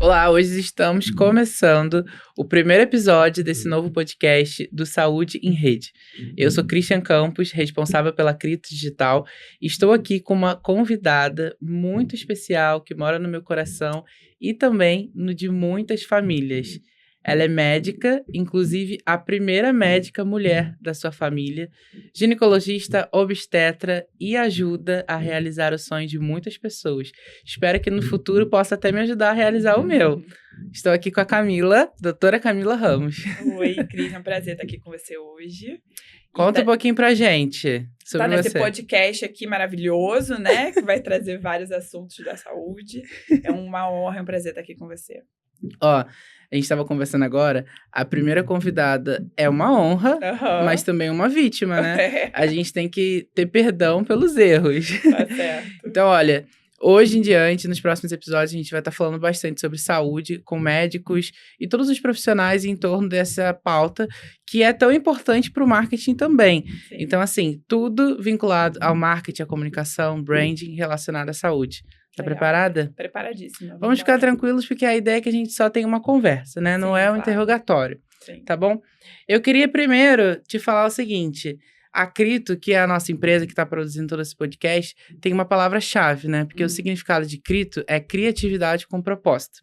Olá, hoje estamos começando o primeiro episódio desse novo podcast do Saúde em Rede. Eu sou Christian Campos, responsável pela Crito Digital, e estou aqui com uma convidada muito especial que mora no meu coração e também no de muitas famílias. Ela é médica, inclusive a primeira médica mulher da sua família, ginecologista, obstetra e ajuda a realizar o sonho de muitas pessoas. Espero que no futuro possa até me ajudar a realizar o meu. Estou aqui com a Camila, doutora Camila Ramos. Oi, Cris, é um prazer estar aqui com você hoje. Conta um pouquinho pra gente sobre nesse você. podcast aqui maravilhoso, né? Que vai trazer vários assuntos da saúde. É uma honra e um prazer estar aqui com você. Ó, a gente estava conversando agora, a primeira convidada é uma honra, mas também uma vítima, né? A gente tem que ter perdão pelos erros. Tá certo. Então, olha, hoje em diante, nos próximos episódios, a gente vai estar falando bastante sobre saúde com médicos e todos os profissionais em torno dessa pauta que é tão importante para o marketing também. Sim. Então, assim, tudo vinculado ao marketing, à comunicação, branding relacionado à saúde. Tá preparada? Preparadíssima. Vamos ficar tranquilos, porque a ideia é que a gente só tenha uma conversa, né? Não é um interrogatório, tá bom? Eu queria primeiro te falar o seguinte. A Crito, que é a nossa empresa que está produzindo todo esse podcast, tem uma palavra-chave, né? Porque o significado de Crito é criatividade com propósito.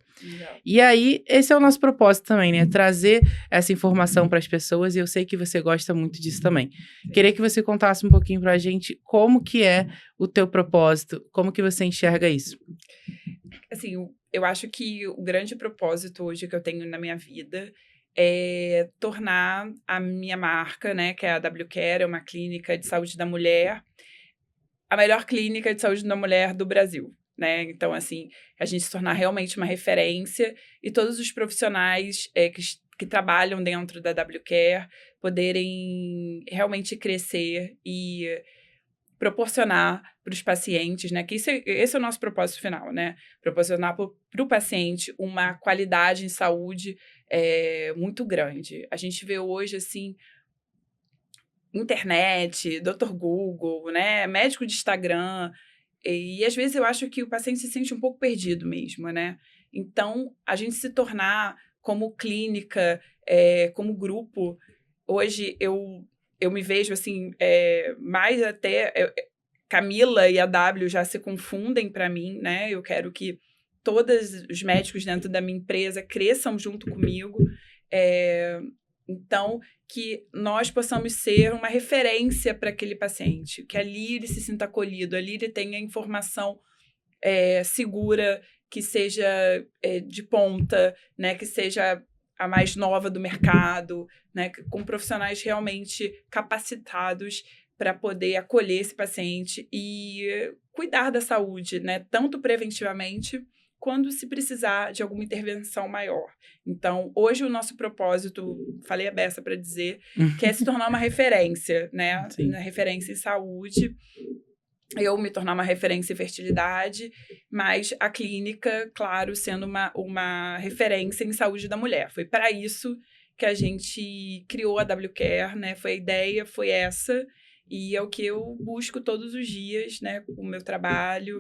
E aí, esse é o nosso propósito também, né? Trazer essa informação para as pessoas, e eu sei que você gosta muito disso também. Queria que você contasse um pouquinho para a gente como que é o teu propósito, como que você enxerga isso. Assim, eu acho que o grande propósito hoje que eu tenho na minha vida é tornar a minha marca, né, que é a WCare, é uma clínica de saúde da mulher, a melhor clínica de saúde da mulher do Brasil. Né? Então, assim, a gente se tornar realmente uma referência e todos os profissionais que trabalham dentro da WCare poderem realmente crescer e proporcionar para os pacientes, né? Que esse é o nosso propósito final, né? Proporcionar para o paciente uma qualidade em saúde muito grande. A gente vê hoje, assim, internet, Dr. Google, né? Médico de Instagram. E às vezes eu acho que o paciente se sente um pouco perdido mesmo, né? Então, a gente se tornar como clínica, como grupo, hoje eu me vejo assim, mais até Camila e a W já se confundem para mim, né? Eu quero que todos os médicos dentro da minha empresa cresçam junto comigo. Então, que nós possamos ser uma referência para aquele paciente, que ali ele se sinta acolhido, ali ele tenha informação segura, que seja de ponta, né, que seja a mais nova do mercado, né, com profissionais realmente capacitados para poder acolher esse paciente e cuidar da saúde, né, tanto preventivamente quando se precisar de alguma intervenção maior. Então, hoje o nosso propósito, falei a beça para dizer, que é se tornar uma referência, né? Uma referência em saúde. Eu me tornar uma referência em fertilidade, mas a clínica, claro, sendo uma referência em saúde da mulher. Foi para isso que a gente criou a WCare, né? A ideia foi essa, e é o que eu busco todos os dias, né? Com o meu trabalho,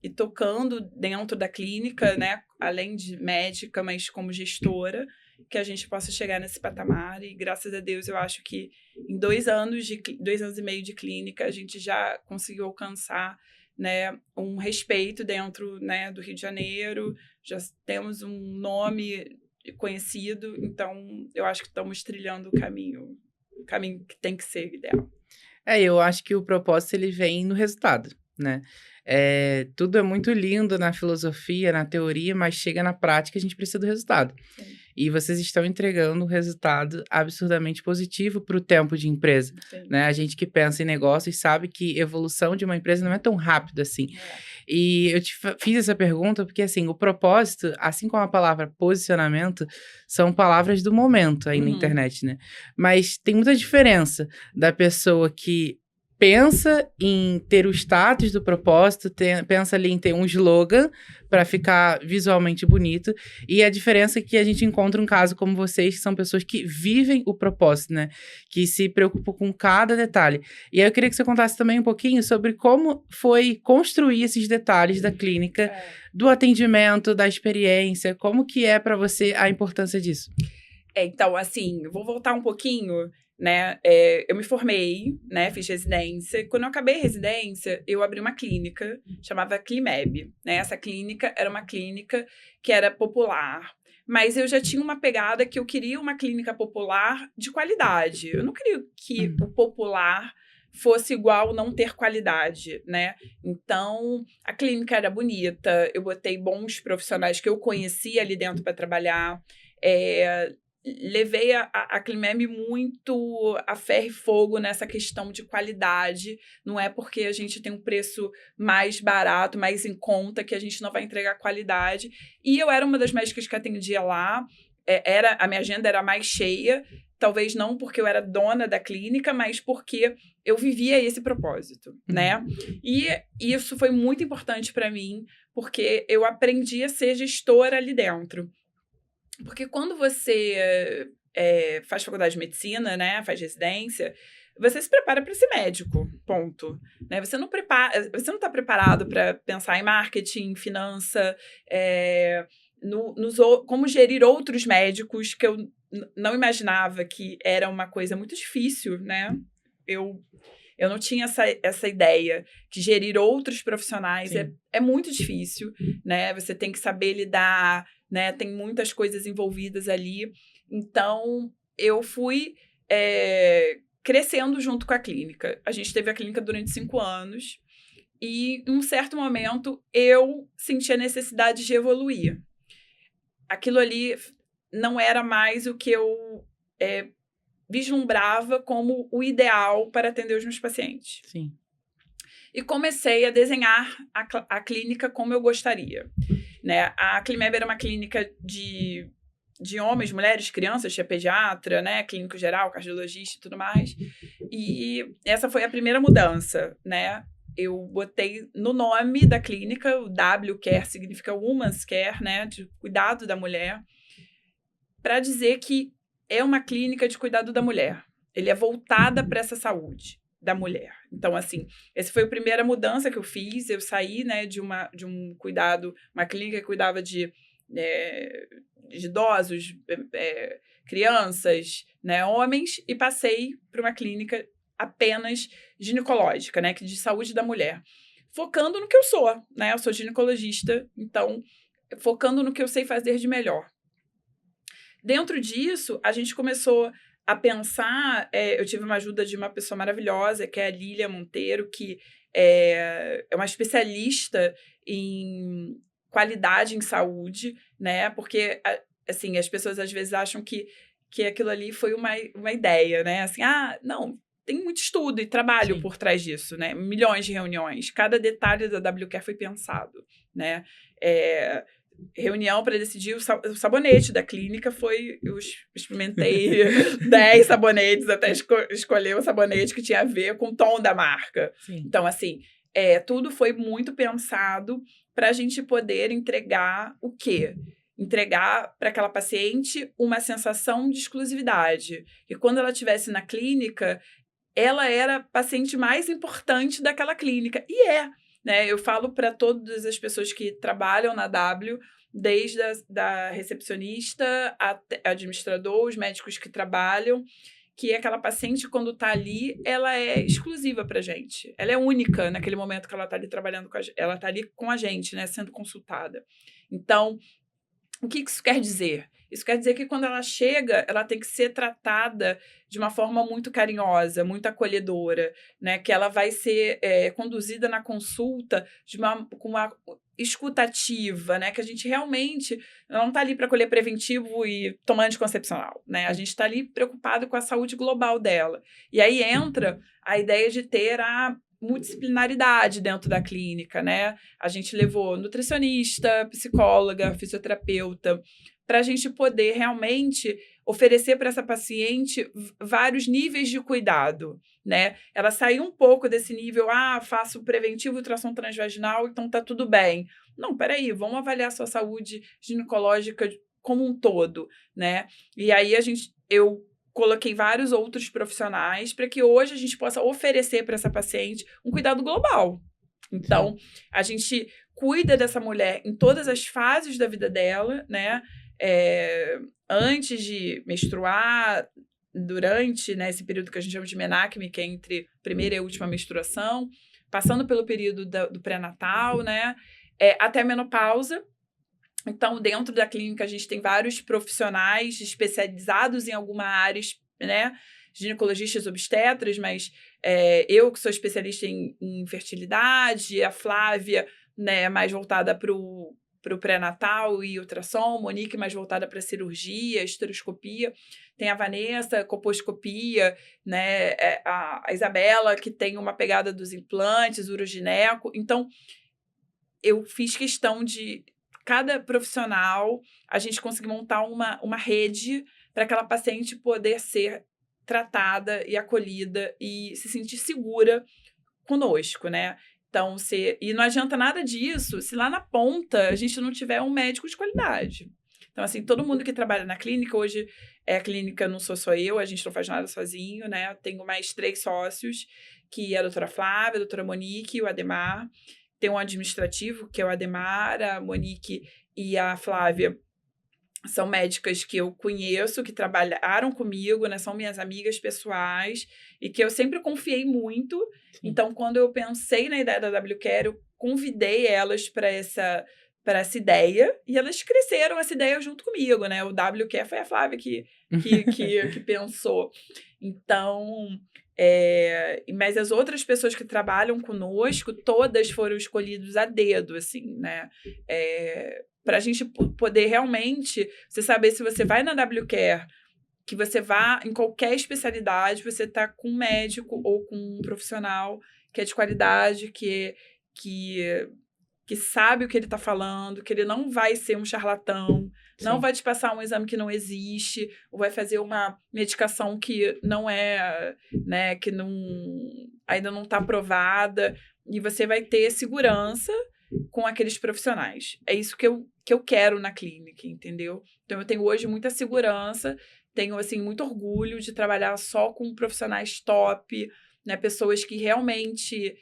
e tocando dentro da clínica, né, além de médica, mas como gestora, que a gente possa chegar nesse patamar. E graças a Deus eu acho que em 2 anos e meio de clínica a gente já conseguiu alcançar, né, um respeito dentro, né, do Rio de Janeiro, já temos um nome conhecido, então eu acho que estamos trilhando o caminho que tem que ser ideal. Eu acho que o propósito ele vem no resultado, né? Tudo é muito lindo na filosofia, na teoria, mas chega na prática, a gente precisa do resultado. Sim. E vocês estão entregando um resultado absurdamente positivo para o tempo de empresa. Né? A gente que pensa em negócios sabe que evolução de uma empresa não é tão rápido assim. E eu te fiz essa pergunta porque, assim, o propósito, assim como a palavra posicionamento, são palavras do momento aí na internet, né? Mas tem muita diferença da pessoa que pensa em ter o status do propósito, pensa ali em ter um slogan para ficar visualmente bonito. E a diferença é que a gente encontra um caso como vocês, que são pessoas que vivem o propósito, né? Que se preocupam com cada detalhe. E aí eu queria que você contasse também um pouquinho sobre como foi construir esses detalhes da clínica, do atendimento, da experiência. Como que é para você a importância disso? Então, assim, eu vou voltar um pouquinho, né? Eu me formei, né? Fiz residência. Quando eu acabei a residência, eu abri uma clínica, chamava Climeb, né? Essa clínica era uma clínica que era popular, mas eu já tinha uma pegada que eu queria uma clínica popular de qualidade. Eu não queria que o popular fosse igual não ter qualidade, né? Então, a clínica era bonita, eu botei bons profissionais que eu conhecia ali dentro para trabalhar, levei a Climeb muito a ferro e fogo nessa questão de qualidade. Não é porque a gente tem um preço mais barato, mais em conta, que a gente não vai entregar qualidade. E eu era uma das médicas que atendia lá. A minha agenda era mais cheia, talvez não porque eu era dona da clínica, mas porque eu vivia esse propósito, né? E isso foi muito importante para mim, porque eu aprendi a ser gestora ali dentro. Porque quando você faz faculdade de medicina, né, faz residência, você se prepara para ser médico, ponto. Né? Você não está preparado para pensar em marketing, finança, como gerir outros médicos, que eu não imaginava que era uma coisa muito difícil, né? Eu não tinha essa ideia que gerir outros profissionais é muito difícil, né? Você tem que saber lidar, né? Tem muitas coisas envolvidas ali. Então, eu fui crescendo junto com a clínica. A gente teve a clínica durante 5 anos e, em um certo momento, eu senti a necessidade de evoluir. Aquilo ali não era mais o que eu vislumbrava como o ideal para atender os meus pacientes. Sim. E comecei a desenhar a clínica como eu gostaria. Né? A Climeb era uma clínica de homens, mulheres, crianças, tinha pediatra, né? Clínico geral, cardiologista e tudo mais. E essa foi a primeira mudança, né? Eu botei no nome da clínica, o W Care significa Woman's Care, né? De cuidado da mulher, para dizer que é uma clínica de cuidado da mulher. Ele é voltada para essa saúde da mulher. Então, assim, essa foi a primeira mudança que eu fiz. Eu saí, né, de um cuidado, uma clínica que cuidava de idosos, crianças, né, homens, e passei para uma clínica apenas ginecológica, né, de saúde da mulher. Focando no que eu sou, né? Eu sou ginecologista, então, focando no que eu sei fazer de melhor. Dentro disso, a gente começou a pensar, eu tive uma ajuda de uma pessoa maravilhosa, que é a Lília Monteiro, que é uma especialista em qualidade em saúde, né? Porque, assim, as pessoas às vezes acham que aquilo ali foi uma ideia, né? Assim, não, tem muito estudo e trabalho por trás disso, né? Milhões de reuniões. Cada detalhe da WCare foi pensado, né? Reunião para decidir o sabonete da clínica eu experimentei 10 sabonetes até escolher o sabonete que tinha a ver com o tom da marca. Sim. Então, assim, tudo foi muito pensado para a gente poder entregar o quê? Entregar para aquela paciente uma sensação de exclusividade. E quando ela estivesse na clínica, ela era a paciente mais importante daquela clínica. E né? Eu falo para todas as pessoas que trabalham na W, desde da recepcionista, administrador, os médicos que trabalham, que aquela paciente, quando está ali, ela é exclusiva para a gente. Ela é única naquele momento que ela está ali trabalhando com a gente. Ela está ali com a gente, né? Sendo consultada. Então, o que isso quer dizer? Isso quer dizer que quando ela chega, ela tem que ser tratada de uma forma muito carinhosa, muito acolhedora, né? Que ela vai ser conduzida na consulta com uma escutativa, né? Que a gente realmente não está ali para colher preventivo e tomar anticoncepcional, né? A gente está ali preocupado com a saúde global dela. E aí entra a ideia de ter a multidisciplinaridade dentro da clínica, né? A gente levou nutricionista, psicóloga, fisioterapeuta, para a gente poder realmente oferecer para essa paciente vários níveis de cuidado, né? Ela sair um pouco desse nível, faço preventivo ultrassom transvaginal, então tá tudo bem. Não, peraí, vamos avaliar a sua saúde ginecológica como um todo, né? E aí eu coloquei vários outros profissionais para que hoje a gente possa oferecer para essa paciente um cuidado global. Então, a gente cuida dessa mulher em todas as fases da vida dela, né? Antes de menstruar, durante, né, esse período que a gente chama de menacme, que é entre a primeira e a última menstruação, passando pelo período do pré-natal, né? Até a menopausa. Então, dentro da clínica, a gente tem vários profissionais especializados em alguma área, né? Ginecologistas obstetras, mas eu que sou especialista em fertilidade, a Flávia, né, mais voltada para o pré-natal e ultrassom, Monique mais voltada para cirurgia, esteroscopia, tem a Vanessa, coposcopia, né, a Isabela, que tem uma pegada dos implantes, urogineco. Então, eu fiz questão de cada profissional, a gente conseguir montar uma rede para aquela paciente poder ser tratada e acolhida e se sentir segura conosco, né? Então, e não adianta nada disso se lá na ponta a gente não tiver um médico de qualidade. Então, assim, todo mundo que trabalha na clínica, hoje a clínica não sou só eu, a gente não faz nada sozinho, né? Eu tenho mais 3 sócios, que é a doutora Flávia, a doutora Monique e o Ademar. Tem um administrativo, que é o Ademar, a Monique e a Flávia são médicas que eu conheço, que trabalharam comigo, né? São minhas amigas pessoais e que eu sempre confiei muito. Sim. Então, quando eu pensei na ideia da WCare, eu convidei elas para essa ideia e elas cresceram essa ideia junto comigo, né? O WCare foi a Flávia que pensou. Então, mas as outras pessoas que trabalham conosco, todas foram escolhidas a dedo, assim, né? Para a gente poder realmente, você saber se você vai na WCare, que você vá em qualquer especialidade, você está com um médico ou com um profissional que é de qualidade, que sabe o que ele está falando, que ele não vai ser um charlatão, Sim. não vai te passar um exame que não existe, ou vai fazer uma medicação que não né, que ainda não está aprovada, e você vai ter segurança com aqueles profissionais. É isso que eu quero na clínica, entendeu? Então, eu tenho hoje muita segurança, tenho, assim, muito orgulho de trabalhar só com profissionais top, né? Pessoas que realmente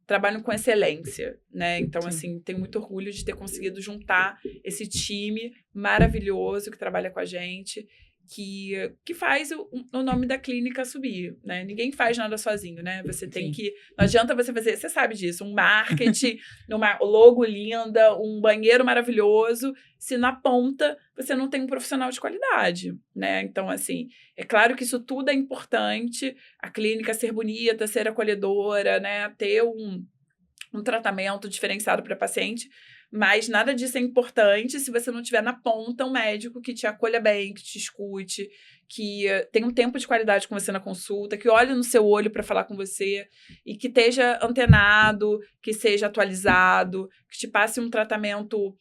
trabalham com excelência, né? Então, Sim. assim, tenho muito orgulho de ter conseguido juntar esse time maravilhoso que trabalha com a gente, que faz o nome da clínica subir, né? Ninguém faz nada sozinho, né? Você tem que... Não adianta você fazer... Você sabe disso. Um marketing, uma logo linda, um banheiro maravilhoso, se na ponta você não tem um profissional de qualidade, né? Então, assim, é claro que isso tudo é importante. A clínica ser bonita, ser acolhedora, né? Ter um tratamento diferenciado para paciente, mas nada disso é importante se você não tiver na ponta um médico que te acolha bem, que te escute, que tenha um tempo de qualidade com você na consulta, que olhe no seu olho para falar com você e que esteja antenado, que seja atualizado, que te passe um tratamento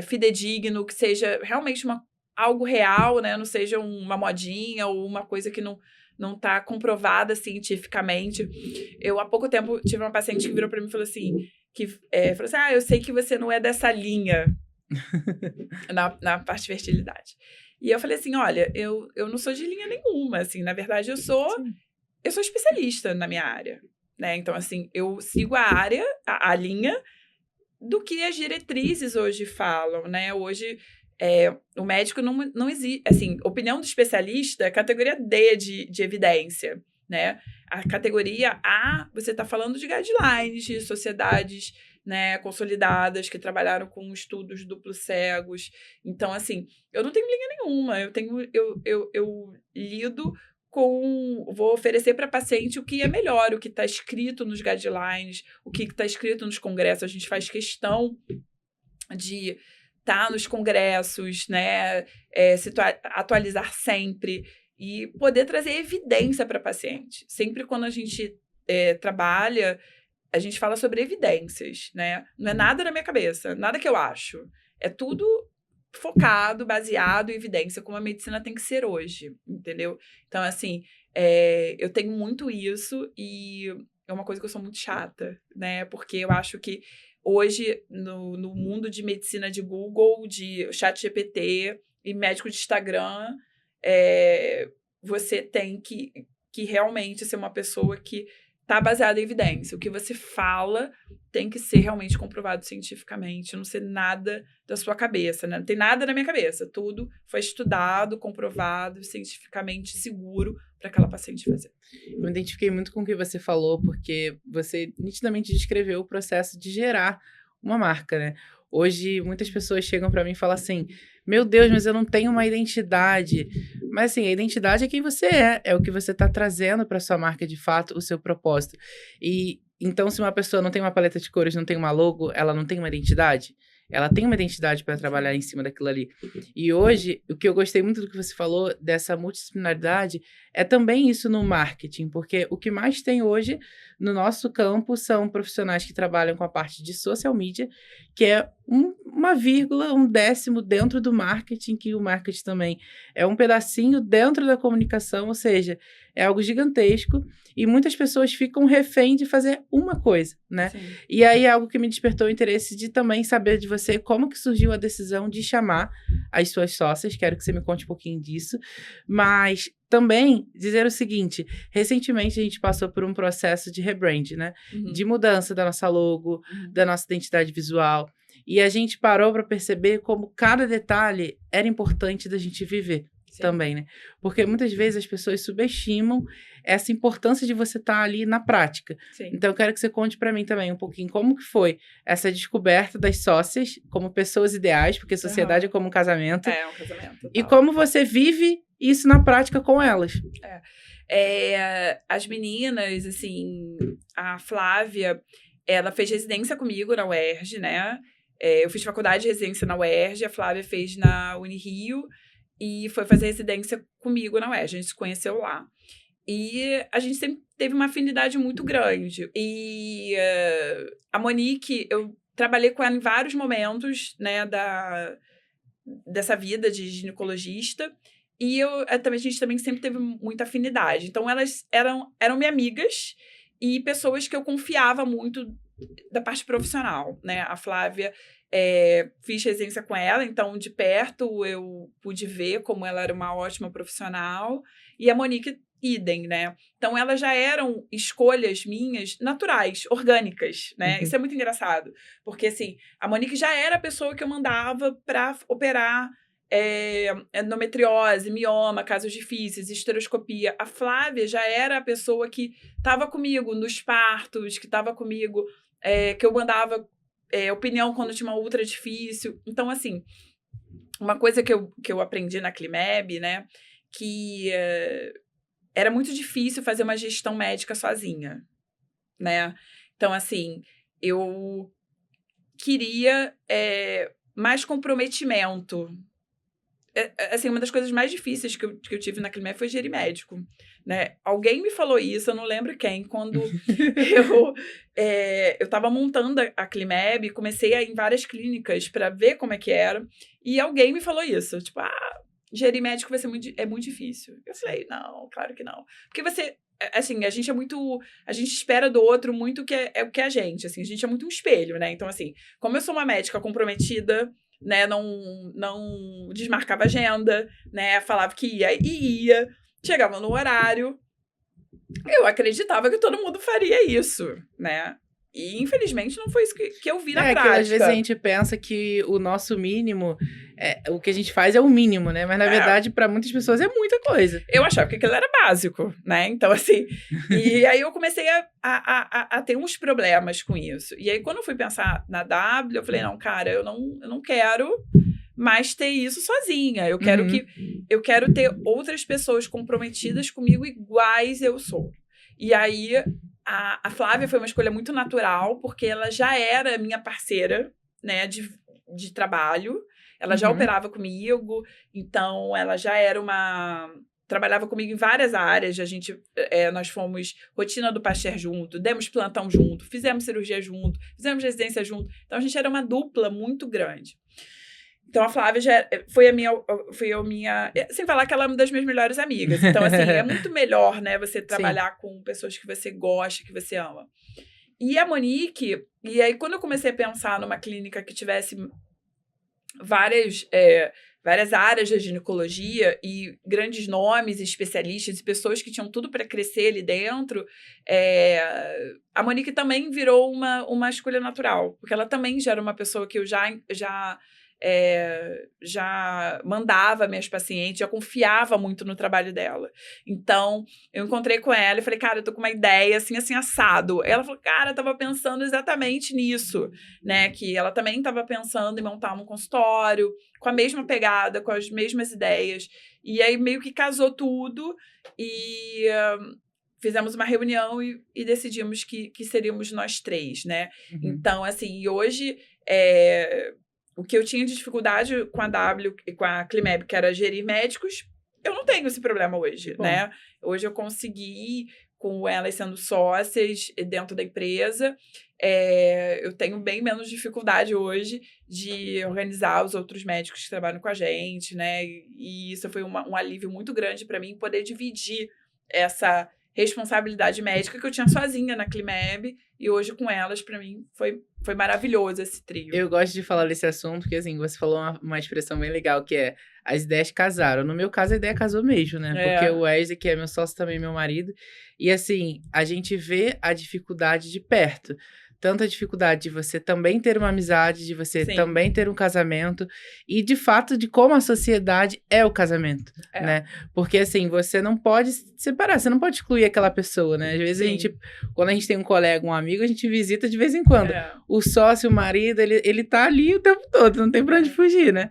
fidedigno, que seja realmente algo real, né? Não seja uma modinha ou uma coisa que não está comprovada cientificamente. Eu, há pouco tempo, tive uma paciente que virou para mim e falou assim, eu sei que você não é dessa linha na parte de fertilidade. E eu falei assim, olha, eu não sou de linha nenhuma, assim, na verdade eu sou especialista na minha área, né? Então, assim, eu sigo a linha do que as diretrizes hoje falam, né? Hoje, o médico não existe, assim, opinião do especialista é categoria D de evidência, né? A categoria A, você está falando de guidelines, de sociedades, né, consolidadas, que trabalharam com estudos duplos cegos. Então, assim, eu não tenho linha nenhuma, eu lido vou oferecer para paciente o que é melhor, o que está escrito nos guidelines, o que está escrito nos congressos. A gente faz questão de estar nos congressos, né, atualizar sempre e poder trazer evidência para paciente. Sempre quando a gente trabalha, a gente fala sobre evidências, né? Não é nada na minha cabeça, nada que eu acho. É tudo focado, baseado em evidência, como a medicina tem que ser hoje, entendeu? Então, assim, eu tenho muito isso e é uma coisa que eu sou muito chata, né? Porque eu acho que hoje, no mundo de medicina de Google, de ChatGPT e médico de Instagram, você tem que realmente ser uma pessoa que está baseada em evidência. O que você fala tem que ser realmente comprovado cientificamente, não ser nada da sua cabeça, né? Não tem nada na minha cabeça. Tudo foi estudado, comprovado, cientificamente seguro para aquela paciente fazer. Eu me identifiquei muito com o que você falou, porque você nitidamente descreveu o processo de gerar uma marca, né? Hoje, muitas pessoas chegam para mim e falam assim: meu Deus, mas eu não tenho uma identidade. Mas, assim, a identidade é quem você é o que você está trazendo para sua marca de fato, o seu propósito. E então, se uma pessoa não tem uma paleta de cores, não tem uma logo, ela não tem uma identidade? Ela tem uma identidade para trabalhar em cima daquilo ali. E hoje, o que eu gostei muito do que você falou, dessa multidisciplinaridade, é também isso no marketing, porque o que mais tem hoje no nosso campo são profissionais que trabalham com a parte de social media, que é uma vírgula, um décimo dentro do marketing, que o marketing também é um pedacinho dentro da comunicação, ou seja, é algo gigantesco e muitas pessoas ficam refém de fazer uma coisa, né? Sim. E aí é algo que me despertou o interesse de também saber de você como que surgiu a decisão de chamar as suas sócias, quero que você me conte um pouquinho disso, mas também dizer o seguinte, recentemente a gente passou por um processo de rebrand, né? Uhum. De mudança da nossa logo, da nossa identidade visual, e a gente parou para perceber como cada detalhe era importante da gente viver. Sim. Também, né? Porque muitas vezes as pessoas subestimam essa importância de você estar ali na prática. Sim. Então, eu quero que você conte para mim também um pouquinho como que foi essa descoberta das sócias como pessoas ideais, porque sociedade é como um casamento. É um casamento. Total. E como você vive isso na prática com elas. As meninas, assim, a Flávia, ela fez residência comigo na UERJ, né? Eu fiz faculdade de residência na UERJ, a Flávia fez na Unirio, e foi fazer residência comigo na UERJ. A gente se conheceu lá. E a gente sempre teve uma afinidade muito grande. E a Monique, eu trabalhei com ela em vários momentos, né, dessa vida de ginecologista. E a gente também sempre teve muita afinidade. Então, elas eram minhas amigas e pessoas que eu confiava muito da parte profissional, né? A Flávia... fiz residência com ela, então de perto eu pude ver como ela era uma ótima profissional, e a Monique, idem, né? Então elas já eram escolhas minhas naturais, orgânicas, né? Isso é muito engraçado, porque assim, a Monique já era a pessoa que eu mandava para operar endometriose, mioma, casos difíceis, esteroscopia. A Flávia já era a pessoa que estava comigo nos partos, que estava comigo, que eu mandava opinião quando tinha uma ultra difícil. Então, assim, uma coisa que eu aprendi na Climeb, né, que era muito difícil fazer uma gestão médica sozinha, né? Então, assim, eu queria mais comprometimento. Assim, uma das coisas mais difíceis que eu tive na Climeb foi gerir médico, né? Alguém me falou isso, eu não lembro quem, quando eu estava montando a Climeb, comecei a ir em várias clínicas para ver como é que era, e alguém me falou isso, tipo, gerir médico vai ser muito difícil. Eu falei, não, claro que não. Porque você, assim, a gente espera do outro muito o que é a gente, assim, a gente é muito um espelho, né? Então, assim, como eu sou uma médica comprometida, né, não desmarcava agenda, né, falava que ia, chegava no horário, eu acreditava que todo mundo faria isso, né, e infelizmente não foi isso que eu vi na prática. Que às vezes a gente pensa que o nosso mínimo, o que a gente faz é o mínimo, né, mas na verdade para muitas pessoas é muita coisa. Eu achava que aquilo era básico, né, então assim, e aí eu comecei a ter uns problemas com isso, e aí quando eu fui pensar na W, eu falei, não, cara, eu não quero mais ter isso sozinha, eu quero ter outras pessoas comprometidas comigo iguais eu sou. E aí a Flávia foi uma escolha muito natural, porque ela já era minha parceira, né, de trabalho. Ela já operava comigo, então ela já era trabalhava comigo em várias áreas. Nós fomos rotina do Pasteur junto, demos plantão junto, fizemos cirurgia junto, fizemos residência junto. Então, a gente era uma dupla muito grande. Então, a Flávia já foi a minha... Sem falar que ela é uma das minhas melhores amigas. Então, assim, é muito melhor, né? Você trabalhar com pessoas que você gosta, que você ama. E a Monique... E aí, quando eu comecei a pensar numa clínica que tivesse várias áreas da ginecologia e grandes nomes, especialistas e pessoas que tinham tudo para crescer ali dentro, a Monique também virou uma escolha natural. Porque ela também já era uma pessoa que eu já mandava minhas pacientes, já confiava muito no trabalho dela. Então, eu encontrei com ela e falei, cara, eu tô com uma ideia assim, assado. Ela falou, cara, eu tava pensando exatamente nisso, né? Que ela também tava pensando em montar um consultório com a mesma pegada, com as mesmas ideias. E aí, meio que casou tudo e... fizemos uma reunião e decidimos que seríamos nós três, né? Uhum. Então, assim, hoje... o que eu tinha de dificuldade com a W e com a Climeb, que era gerir médicos, eu não tenho esse problema hoje, né? Hoje eu consegui, com elas sendo sócias dentro da empresa, eu tenho bem menos dificuldade hoje de organizar os outros médicos que trabalham com a gente, né? E isso foi um alívio muito grande para mim, poder dividir essa responsabilidade médica que eu tinha sozinha na Climeb, e hoje com elas, para mim, foi maravilhoso esse trio. Eu gosto de falar desse assunto, porque assim, você falou uma expressão bem legal, que é as ideias casaram. No meu caso, a ideia casou mesmo, né? Porque o Wesley, que é meu sócio, também meu marido, e assim, a gente vê a dificuldade de perto. Tanto a dificuldade de você também ter uma amizade, de você também ter um casamento, e de fato de como a sociedade é o casamento, né? Porque assim, você não pode separar, você não pode excluir aquela pessoa, né? Às vezes quando a gente tem um colega, um amigo, a gente visita de vez em quando. O sócio, o marido, ele tá ali o tempo todo, não tem pra onde fugir, né?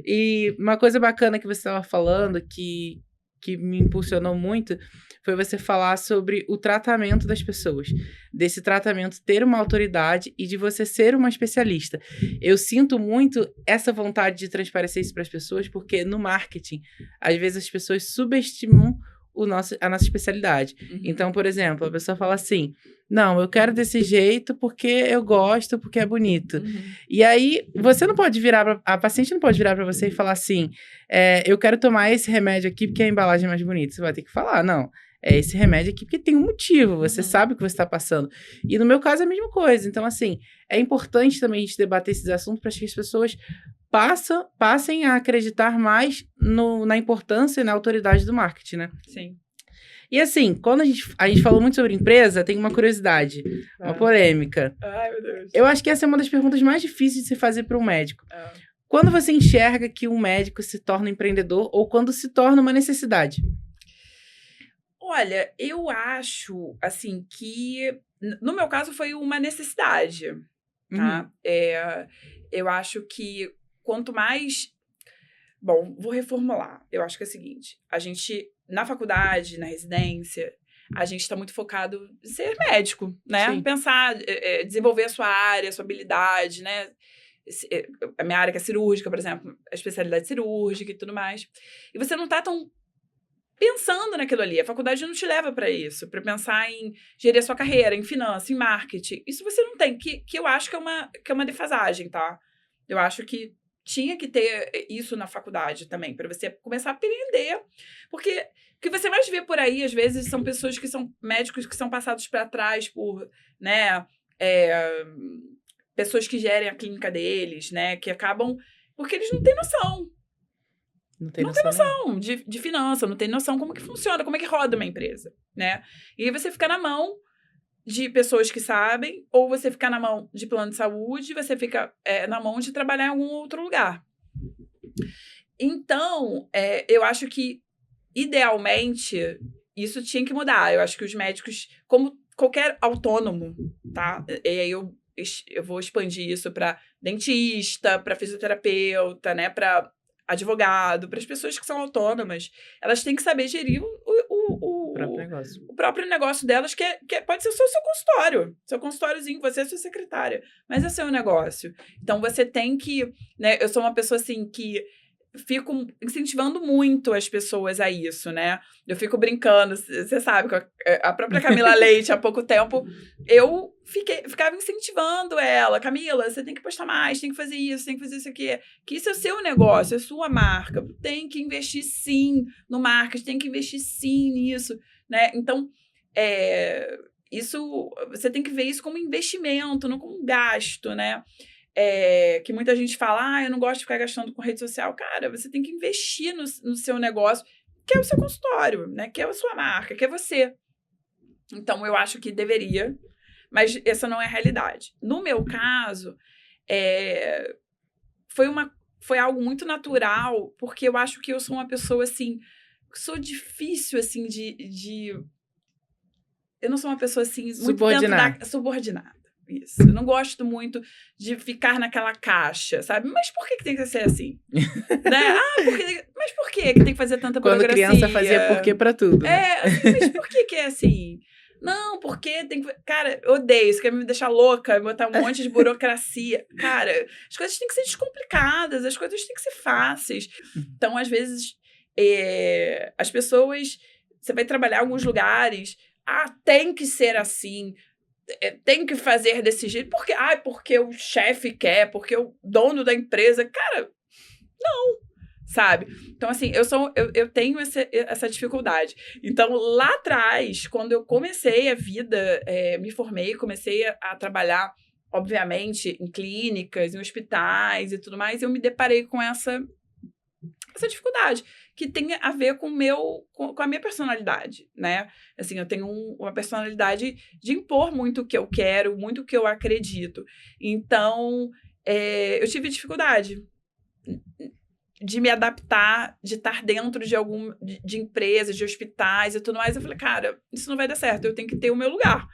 E uma coisa bacana que você estava falando, que me impulsionou muito, foi você falar sobre o tratamento das pessoas. Desse tratamento ter uma autoridade e de você ser uma especialista. Eu sinto muito essa vontade de transparecer isso para as pessoas, porque no marketing, às vezes as pessoas subestimam a nossa especialidade. Uhum. Então, por exemplo, a pessoa fala assim, não, eu quero desse jeito porque eu gosto, porque é bonito. Uhum. E aí, você não pode a paciente não pode virar para você e falar assim, eu quero tomar esse remédio aqui porque a embalagem é mais bonita. Você vai ter que falar, não, é esse remédio aqui porque tem um motivo, você sabe o que você está passando. E no meu caso é a mesma coisa. Então, assim, é importante também a gente debater esses assuntos para que as pessoas passem a acreditar mais na importância e na autoridade do marketing, né? Sim. E assim, quando a gente falou muito sobre empresa, tem uma curiosidade, uma polêmica. Ai, meu Deus. Eu acho que essa é uma das perguntas mais difíceis de se fazer para um médico. Quando você enxerga que um médico se torna empreendedor ou quando se torna uma necessidade? Olha, eu acho, assim, que... No meu caso, foi uma necessidade, tá? Eu acho que quanto mais... Bom, vou reformular. Eu acho que é o seguinte. A gente, na faculdade, na residência, a gente está muito focado em ser médico, né? Sim. Pensar, desenvolver a sua área, a sua habilidade, né? A minha área que é cirúrgica, por exemplo, a especialidade cirúrgica e tudo mais. E você não está tão pensando naquilo ali. A faculdade não te leva para isso, para pensar em gerir a sua carreira, em finanças, em marketing. Isso você não tem, que eu acho que é uma defasagem, tá? Eu acho que tinha que ter isso na faculdade também, para você começar a aprender. Porque o que você mais vê por aí, às vezes, são pessoas que são médicos que são passados para trás por, né, pessoas que gerem a clínica deles, né, que acabam... Porque eles não têm noção. Não tem noção de finança, não tem noção como que funciona, como é que roda uma empresa, né? E aí você fica na mão de pessoas que sabem, ou você fica na mão de plano de saúde, você fica na mão de trabalhar em algum outro lugar. Então, eu acho que, idealmente, isso tinha que mudar. Eu acho que os médicos, como qualquer autônomo, tá? E aí eu vou expandir isso para dentista, para fisioterapeuta, né? Para advogado, para as pessoas que são autônomas, elas têm que saber gerir o próprio negócio delas, que pode ser só o seu consultório, seu consultóriozinho, você é sua secretária, mas é seu negócio. Então, você tem que... Né, eu sou uma pessoa, assim, que fico incentivando muito as pessoas a isso, né? Eu fico brincando, você sabe, com a própria Camila Leite, há pouco tempo, eu ficava incentivando ela. Camila, você tem que postar mais, tem que fazer isso aqui. Que isso é o seu negócio, é a sua marca. Tem que investir sim no marketing, tem que investir sim nisso, né? Então, isso, você tem que ver isso como investimento, não como gasto, né? Que muita gente fala, eu não gosto de ficar gastando com rede social. Cara, você tem que investir no seu negócio, que é o seu consultório, né? Que é a sua marca, que é você. Então, eu acho que deveria, mas essa não é a realidade. No meu caso, foi algo muito natural, porque eu acho que eu sou uma pessoa, assim, sou difícil, assim, eu não sou uma pessoa, assim, muito subordinada. Isso. Eu não gosto muito de ficar naquela caixa, sabe? Mas por que tem que ser assim? Né? Mas por que tem que fazer tanta burocracia? Quando criança fazia porquê pra tudo, né? Assim, mas por que é assim? Não, porque tem que... Cara, eu odeio. Isso quer me deixar louca, botar um monte de burocracia. Cara, as coisas têm que ser descomplicadas, as coisas têm que ser fáceis. Então, às vezes, as pessoas... Você vai trabalhar em alguns lugares... tem que ser assim... tem que fazer desse jeito, porque o chefe quer, porque o dono da empresa, cara, não, sabe? Então, assim, eu tenho essa dificuldade. Então, lá atrás, quando eu comecei a vida, me formei, comecei a trabalhar, obviamente, em clínicas, em hospitais e tudo mais, eu me deparei com essa dificuldade, que tem a ver com a minha personalidade, né? Assim, eu tenho uma personalidade de impor muito o que eu quero, muito o que eu acredito. Então, eu tive dificuldade de me adaptar, de estar dentro de empresas, de hospitais e tudo mais. Eu falei, cara, isso não vai dar certo, eu tenho que ter o meu lugar,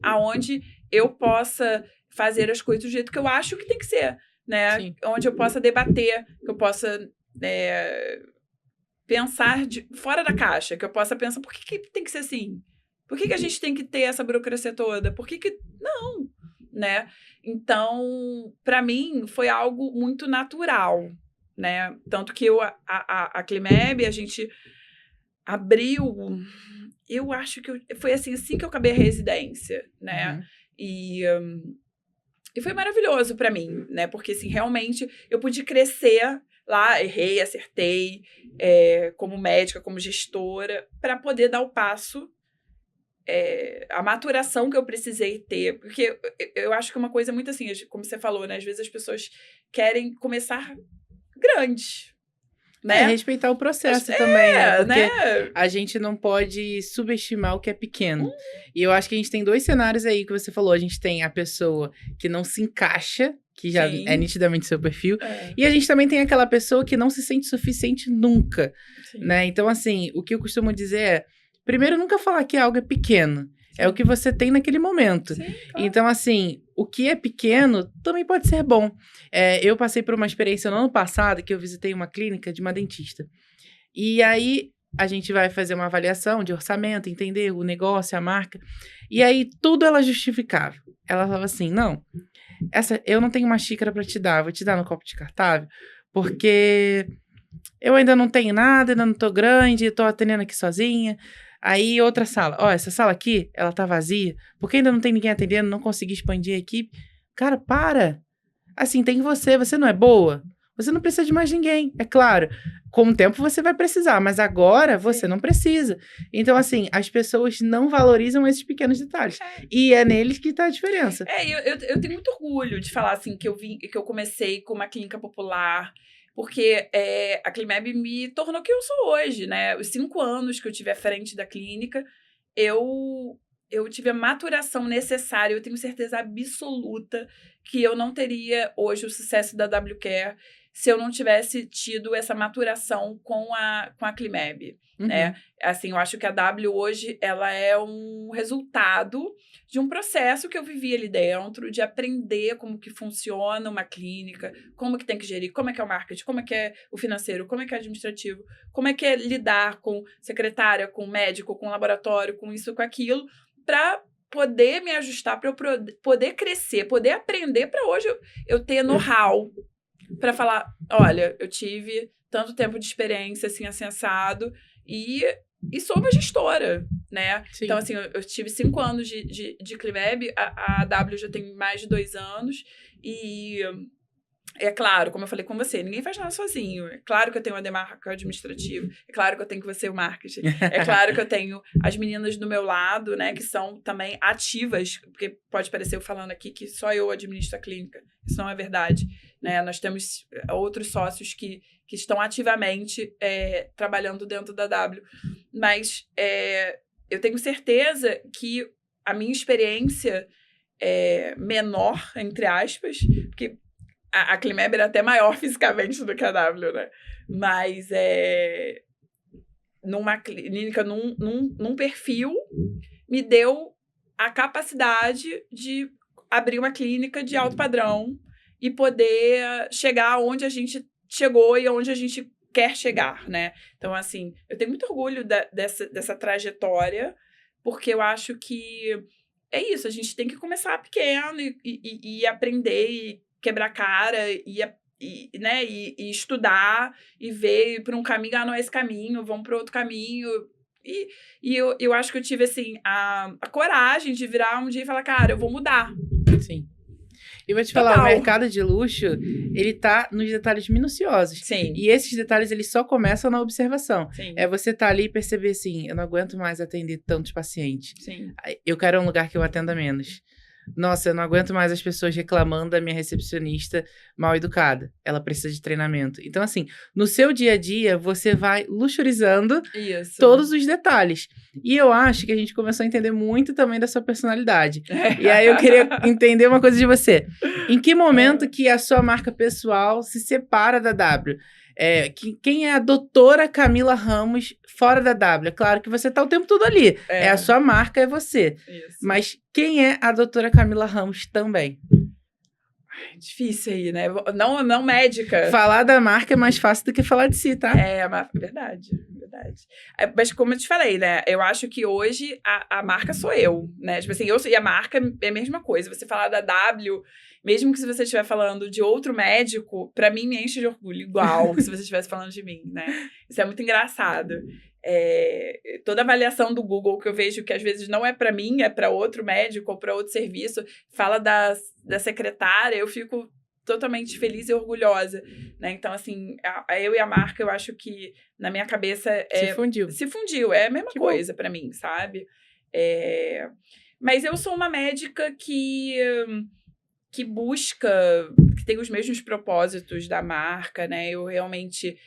aonde eu possa fazer as coisas do jeito que eu acho que tem que ser, né? Sim. Onde eu possa debater, que eu possa... pensar fora da caixa, que eu possa pensar, por que tem que ser assim? Por que a gente tem que ter essa burocracia toda? Por que não, né? Então, para mim, foi algo muito natural, né? Tanto que a Climeb, a gente abriu, eu acho que foi assim que eu acabei a residência, né? Uhum. E foi maravilhoso para mim, né? Porque, assim, realmente eu pude crescer lá, errei, acertei, como médica, como gestora, para poder dar o passo, a maturação que eu precisei ter. Porque eu acho que é uma coisa muito assim, como você falou, né? Às vezes as pessoas querem começar grande, né? Respeitar o processo também, né? Porque a gente não pode subestimar o que é pequeno. E eu acho que a gente tem 2 cenários aí que você falou. A gente tem a pessoa que não se encaixa, que já é nitidamente seu perfil. E a gente também tem aquela pessoa que não se sente suficiente nunca, né? Então, assim, o que eu costumo dizer primeiro, nunca falar que algo é pequeno. É o que você tem naquele momento. Sim, claro. Então, assim, o que é pequeno também pode ser bom. Eu passei por uma experiência no ano passado que eu visitei uma clínica de uma dentista. E aí, a gente vai fazer uma avaliação de orçamento, entender o negócio, a marca. E aí, tudo ela justificava. Ela falava assim, não, eu não tenho uma xícara para te dar, vou te dar no copo descartável, porque eu ainda não tenho nada, ainda não tô grande, tô atendendo aqui sozinha. Aí, outra sala. Essa sala aqui, ela tá vazia, porque ainda não tem ninguém atendendo, não consegui expandir a equipe. Cara, para! Assim, tem você não é boa? Você não precisa de mais ninguém. É claro, com o tempo você vai precisar, mas agora você não precisa. Então, assim, as pessoas não valorizam esses pequenos detalhes. E é neles que tá a diferença. Eu tenho muito orgulho de falar, assim, que eu comecei com uma clínica popular, porque a Climeb me tornou quem eu sou hoje, né? Os 5 anos que eu tive à frente da clínica, eu tive a maturação necessária, eu tenho certeza absoluta que eu não teria hoje o sucesso da WCare se eu não tivesse tido essa maturação com a Climeb, né? Assim, eu acho que a W hoje, ela é um resultado de um processo que eu vivi ali dentro, de aprender como que funciona uma clínica, como que tem que gerir, como é que é o marketing, como é que é o financeiro, como é que é o administrativo, como é que é lidar com secretária, com médico, com laboratório, com isso, com aquilo, para poder me ajustar, para eu poder crescer, poder aprender, para hoje eu ter know-how para falar, olha, eu tive tanto tempo de experiência, assim, assensado, e sou uma gestora, né? Sim. Então, assim, eu tive 5 anos de Climeb, a W já tem mais de 2 anos, e é claro, como eu falei com você, ninguém faz nada sozinho. É claro que eu tenho uma demarca administrativa, é claro que eu tenho que fazer o marketing, é claro que eu tenho as meninas do meu lado, né, que são também ativas, porque pode parecer eu falando aqui que só eu administro a clínica, isso não é verdade, né? Nós temos outros sócios que estão ativamente trabalhando dentro da W, mas eu tenho certeza que a minha experiência é menor, entre aspas, porque a Climeb era até maior fisicamente do que a W, né? Mas numa clínica, num perfil, me deu a capacidade de abrir uma clínica de alto padrão e poder chegar onde a gente chegou e onde a gente quer chegar, né? Então, assim, eu tenho muito orgulho dessa trajetória, porque eu acho que é isso, a gente tem que começar pequeno e aprender e quebrar cara né, e estudar e ver por um caminho, não é esse caminho, vamos para outro caminho. E eu acho que eu tive, assim, a coragem de virar um dia e falar, cara, eu vou mudar. Sim. E vou te falar, o mercado de luxo, ele tá nos detalhes minuciosos. Sim. E esses detalhes, eles só começam na observação. Sim. É você tá ali e perceber assim, eu não aguento mais atender tantos pacientes. Sim. Eu quero um lugar que eu atenda menos. Nossa, eu não aguento mais as pessoas reclamando da minha recepcionista mal educada. Ela precisa de treinamento. Então, assim, no seu dia a dia, você vai luxurizando todos os detalhes. E eu acho que a gente começou a entender muito também da sua personalidade. E aí eu queria entender uma coisa de você. Em que momento que a sua marca pessoal se separa da W? Quem é a doutora Camila Ramos fora da W? É claro que você tá o tempo todo ali. É a sua marca, é você. Isso. Mas quem é a doutora Camila Ramos também? Difícil aí, né? Não médica. Falar da marca é mais fácil do que falar de si, tá? Verdade. Mas como eu te falei, né? Eu acho que hoje a marca sou eu, né? Tipo assim, e a marca é a mesma coisa. Você falar da W, mesmo que se você estiver falando de outro médico, pra mim me enche de orgulho, igual se você estivesse falando de mim, né? Isso é muito engraçado. Toda avaliação do Google que eu vejo que às vezes não é pra mim, é pra outro médico ou pra outro serviço, fala da secretária, eu fico totalmente feliz e orgulhosa, né? Então, assim, eu e a marca, eu acho que na minha cabeça se fundiu, é a mesma coisa pra mim, sabe? Mas eu sou uma médica que busca, que tem os mesmos propósitos da marca, né? Eu realmente,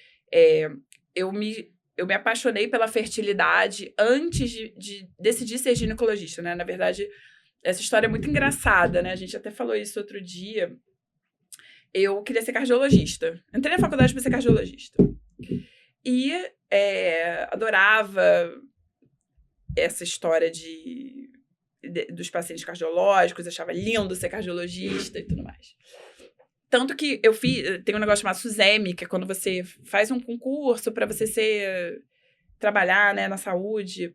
eu me apaixonei pela fertilidade antes de decidir ser ginecologista, né? Na verdade, essa história é muito engraçada, né? A gente até falou isso outro dia. Eu queria ser cardiologista. Entrei na faculdade para ser cardiologista. E adorava essa história dos pacientes cardiológicos, achava lindo ser cardiologista e tudo mais. Tanto que tem um negócio chamado SUSEMI, que é quando você faz um concurso para você trabalhar, né, na saúde,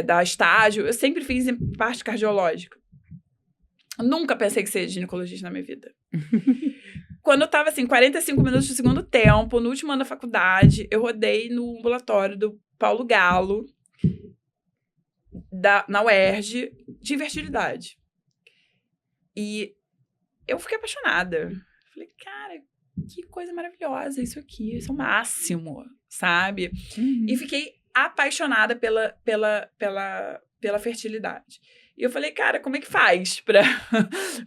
dar estágio. Eu sempre fiz em parte cardiológica. Nunca pensei que ser ginecologista na minha vida. Quando eu tava, assim, 45 minutos do segundo tempo, no último ano da faculdade, eu rodei no ambulatório do Paulo Galo, na UERJ, de infertilidade. E eu fiquei apaixonada. Falei, cara, que coisa maravilhosa isso aqui, isso é o máximo, sabe? Uhum. E fiquei apaixonada pela fertilidade. E eu falei, cara, como é que faz pra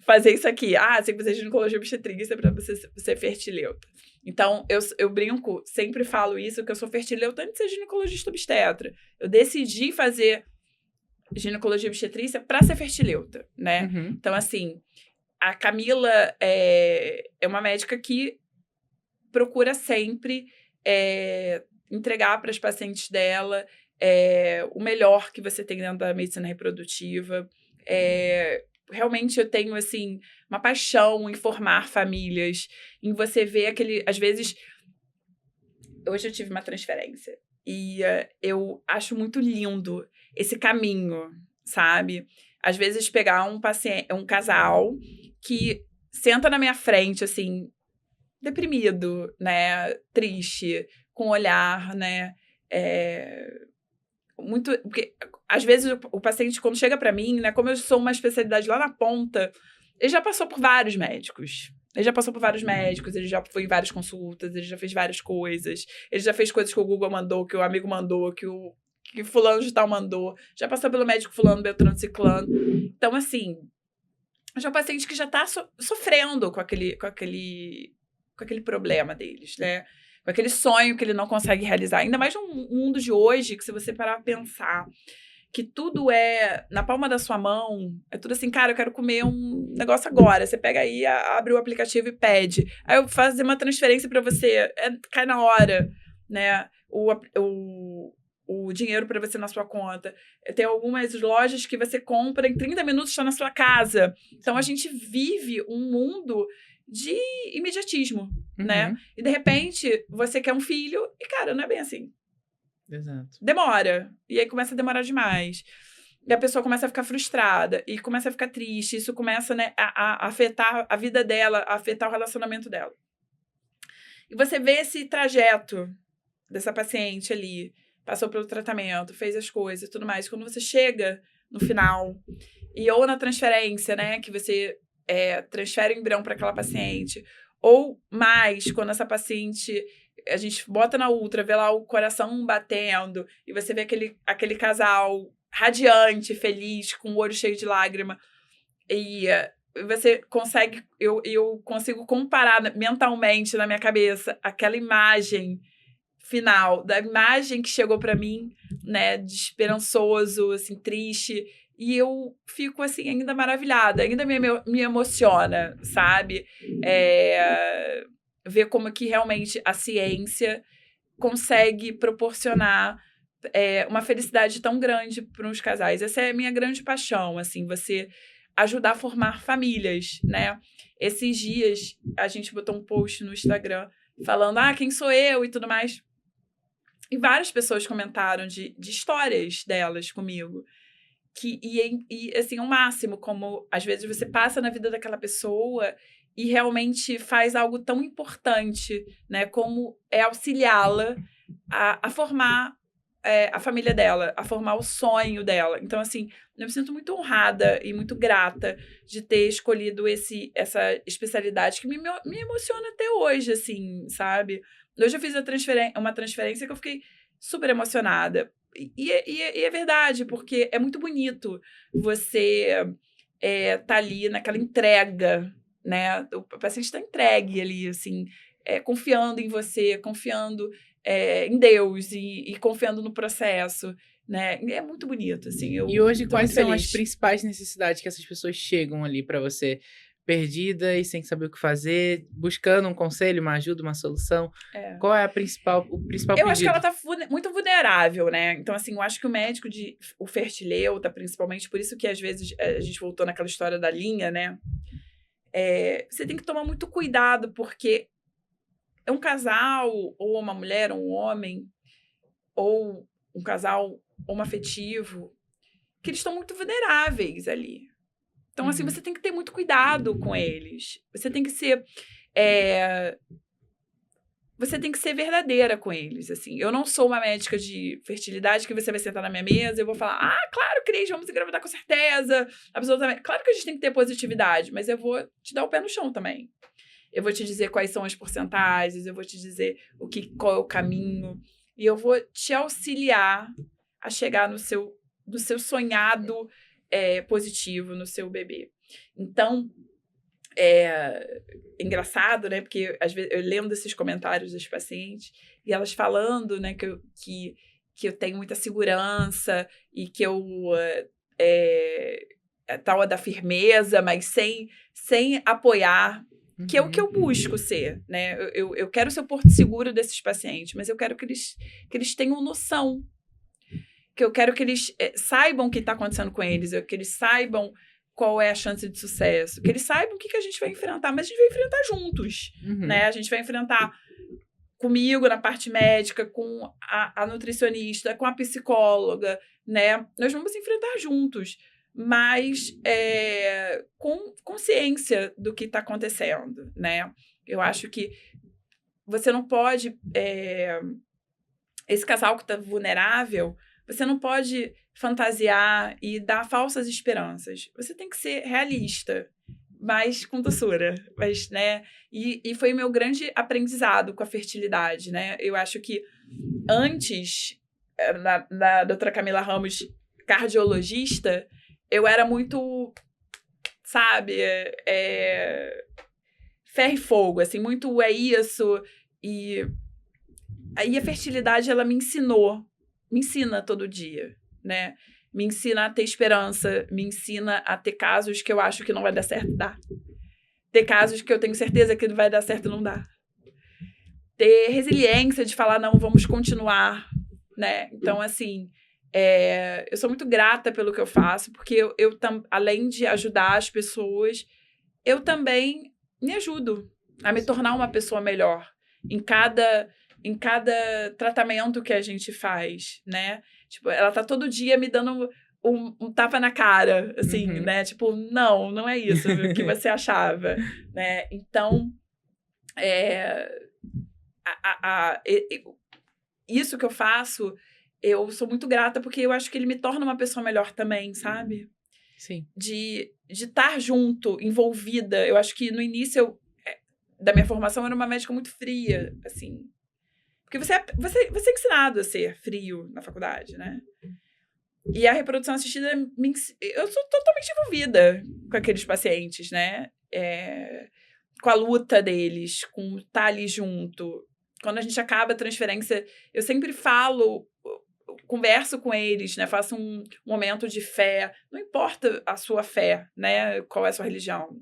fazer isso aqui? Você tem que fazer ginecologia obstetrícia pra você ser fertileuta. Então, eu brinco, sempre falo isso, que eu sou fertileuta antes de ser ginecologista obstetra. Eu decidi fazer ginecologia obstetrícia pra ser fertileuta, né? Uhum. Então, assim, a Camila é uma médica que procura sempre entregar para as pacientes dela o melhor que você tem dentro da medicina reprodutiva. Realmente eu tenho, assim, uma paixão em formar famílias, em você ver às vezes... Hoje eu tive uma transferência e eu acho muito lindo esse caminho, sabe? Às vezes pegar um casal que senta na minha frente, assim, deprimido, né? Triste, com olhar, né? Muito... Porque, às vezes, o paciente, quando chega para mim, né? Como eu sou uma especialidade lá na ponta, ele já passou por vários médicos. Ele já foi em várias consultas, ele já fez várias coisas. Ele já fez coisas que o Google mandou, que o amigo mandou, que fulano de tal mandou. Já passou pelo médico fulano, beltrano, ciclano. Então, assim, já é um paciente que já tá sofrendo com aquele problema deles, né? Com aquele sonho que ele não consegue realizar. Ainda mais num mundo de hoje, que se você parar pra pensar que tudo é na palma da sua mão, é tudo assim, cara, eu quero comer um negócio agora. Você pega aí, abre o aplicativo e pede. Aí eu faço uma transferência para você, cai na hora, né? O dinheiro para você na sua conta. Tem algumas lojas que você compra em 30 minutos, está na sua casa. Então, a gente vive um mundo de imediatismo, né? E, de repente, você quer um filho e, cara, não é bem assim. Exato. Demora. E aí começa a demorar demais. E a pessoa começa a ficar frustrada e começa a ficar triste. Isso começa, né, a afetar a vida dela, a afetar o relacionamento dela. E você vê esse trajeto dessa paciente ali, passou pelo tratamento, fez as coisas e tudo mais. Quando você chega no final, ou na transferência, né, que você transfere o embrião para aquela paciente, ou mais, quando essa paciente... A gente bota na ultra, vê lá o coração batendo, e você vê aquele casal radiante, feliz, com o olho cheio de lágrima. E você consegue... Eu consigo comparar mentalmente na minha cabeça aquela imagem final, da imagem que chegou para mim, né, de esperançoso, assim, triste. E eu fico, assim, ainda maravilhada, ainda me emociona, sabe? Ver como que realmente a ciência consegue proporcionar uma felicidade tão grande para os casais. Essa é a minha grande paixão, assim, você ajudar a formar famílias, né? Esses dias, a gente botou um post no Instagram falando, quem sou eu e tudo mais. E várias pessoas comentaram de histórias delas comigo. E assim, o máximo, como às vezes você passa na vida daquela pessoa e realmente faz algo tão importante, né? Como auxiliá-la a formar a família dela, a formar o sonho dela. Então, assim, eu me sinto muito honrada e muito grata de ter escolhido essa especialidade que me emociona até hoje, assim, sabe? Hoje eu fiz uma transferência que eu fiquei super emocionada. E é verdade, porque é muito bonito você tá ali naquela entrega, né? O paciente está entregue ali, assim, confiando em você, confiando em Deus e confiando no processo, né? É muito bonito, assim. E hoje, quais são as principais necessidades que essas pessoas chegam ali para você? Perdida e sem saber o que fazer, buscando um conselho, uma ajuda, uma solução. Qual é o principal pedido? Eu acho que ela tá muito vulnerável, né? Então, assim, eu acho que o fertileuta, principalmente, por isso que às vezes a gente voltou naquela história da linha, né? Você tem que tomar muito cuidado, porque é um casal, ou uma mulher, ou um homem, ou um casal homoafetivo, que eles estão muito vulneráveis ali. Então, assim, você tem que ter muito cuidado com eles. Você tem que ser... Você tem que ser verdadeira com eles, assim. Eu não sou uma médica de fertilidade que você vai sentar na minha mesa e eu vou falar, claro, Cris, vamos engravidar com certeza, absolutamente. Claro que a gente tem que ter positividade, mas eu vou te dar o pé no chão também. Eu vou te dizer quais são as porcentagens, eu vou te dizer qual é o caminho, e eu vou te auxiliar a chegar no seu sonhado positivo, no seu bebê. Então, engraçado, né? Porque às vezes eu lendo esses comentários dos pacientes e elas falando, né, que eu tenho muita segurança e que eu tal da firmeza, mas sem apoiar, que é o que eu busco ser, né? Eu quero ser o porto seguro desses pacientes, mas eu quero que eles tenham noção, que eu quero que eles saibam o que está acontecendo com eles, que eles saibam qual é a chance de sucesso, que eles saibam o que a gente vai enfrentar, mas a gente vai enfrentar juntos, né? A gente vai enfrentar comigo na parte médica, com a nutricionista, com a psicóloga, né? Nós vamos enfrentar juntos, mas com consciência do que está acontecendo, né? Eu acho que você não pode... esse casal que está vulnerável, você não pode fantasiar e dar falsas esperanças. Você tem que ser realista, mas com doçura. Mas, né? E foi o meu grande aprendizado com a fertilidade, né? Eu acho que antes, na doutora Camila Ramos, cardiologista, eu era muito, sabe, ferro e fogo, assim, muito é isso. E aí a fertilidade, ela me ensina todo dia, né? Me ensina a ter esperança, me ensina a ter casos que eu acho que não vai dar certo, dá. Ter casos que eu tenho certeza que não vai dar certo, não dá. Ter resiliência de falar, não, vamos continuar, né? Então, assim, eu sou muito grata pelo que eu faço, porque eu além de ajudar as pessoas, eu também me ajudo a me tornar uma pessoa melhor em cada tratamento que a gente faz, né? Tipo, ela tá todo dia me dando um tapa na cara, assim, né? Tipo, não é isso que você achava, né? Então, isso que eu faço, eu sou muito grata, porque eu acho que ele me torna uma pessoa melhor também, sabe? Sim. De estar junto, envolvida. Eu acho que no início da minha formação eu era uma médica muito fria, assim. Porque você é ensinado a ser frio na faculdade, né? E a reprodução assistida, eu sou totalmente envolvida com aqueles pacientes, né? Com a luta deles, com estar ali junto. Quando a gente acaba a transferência, eu sempre converso com eles, né? Faço um momento de fé. Não importa a sua fé, né? Qual é a sua religião.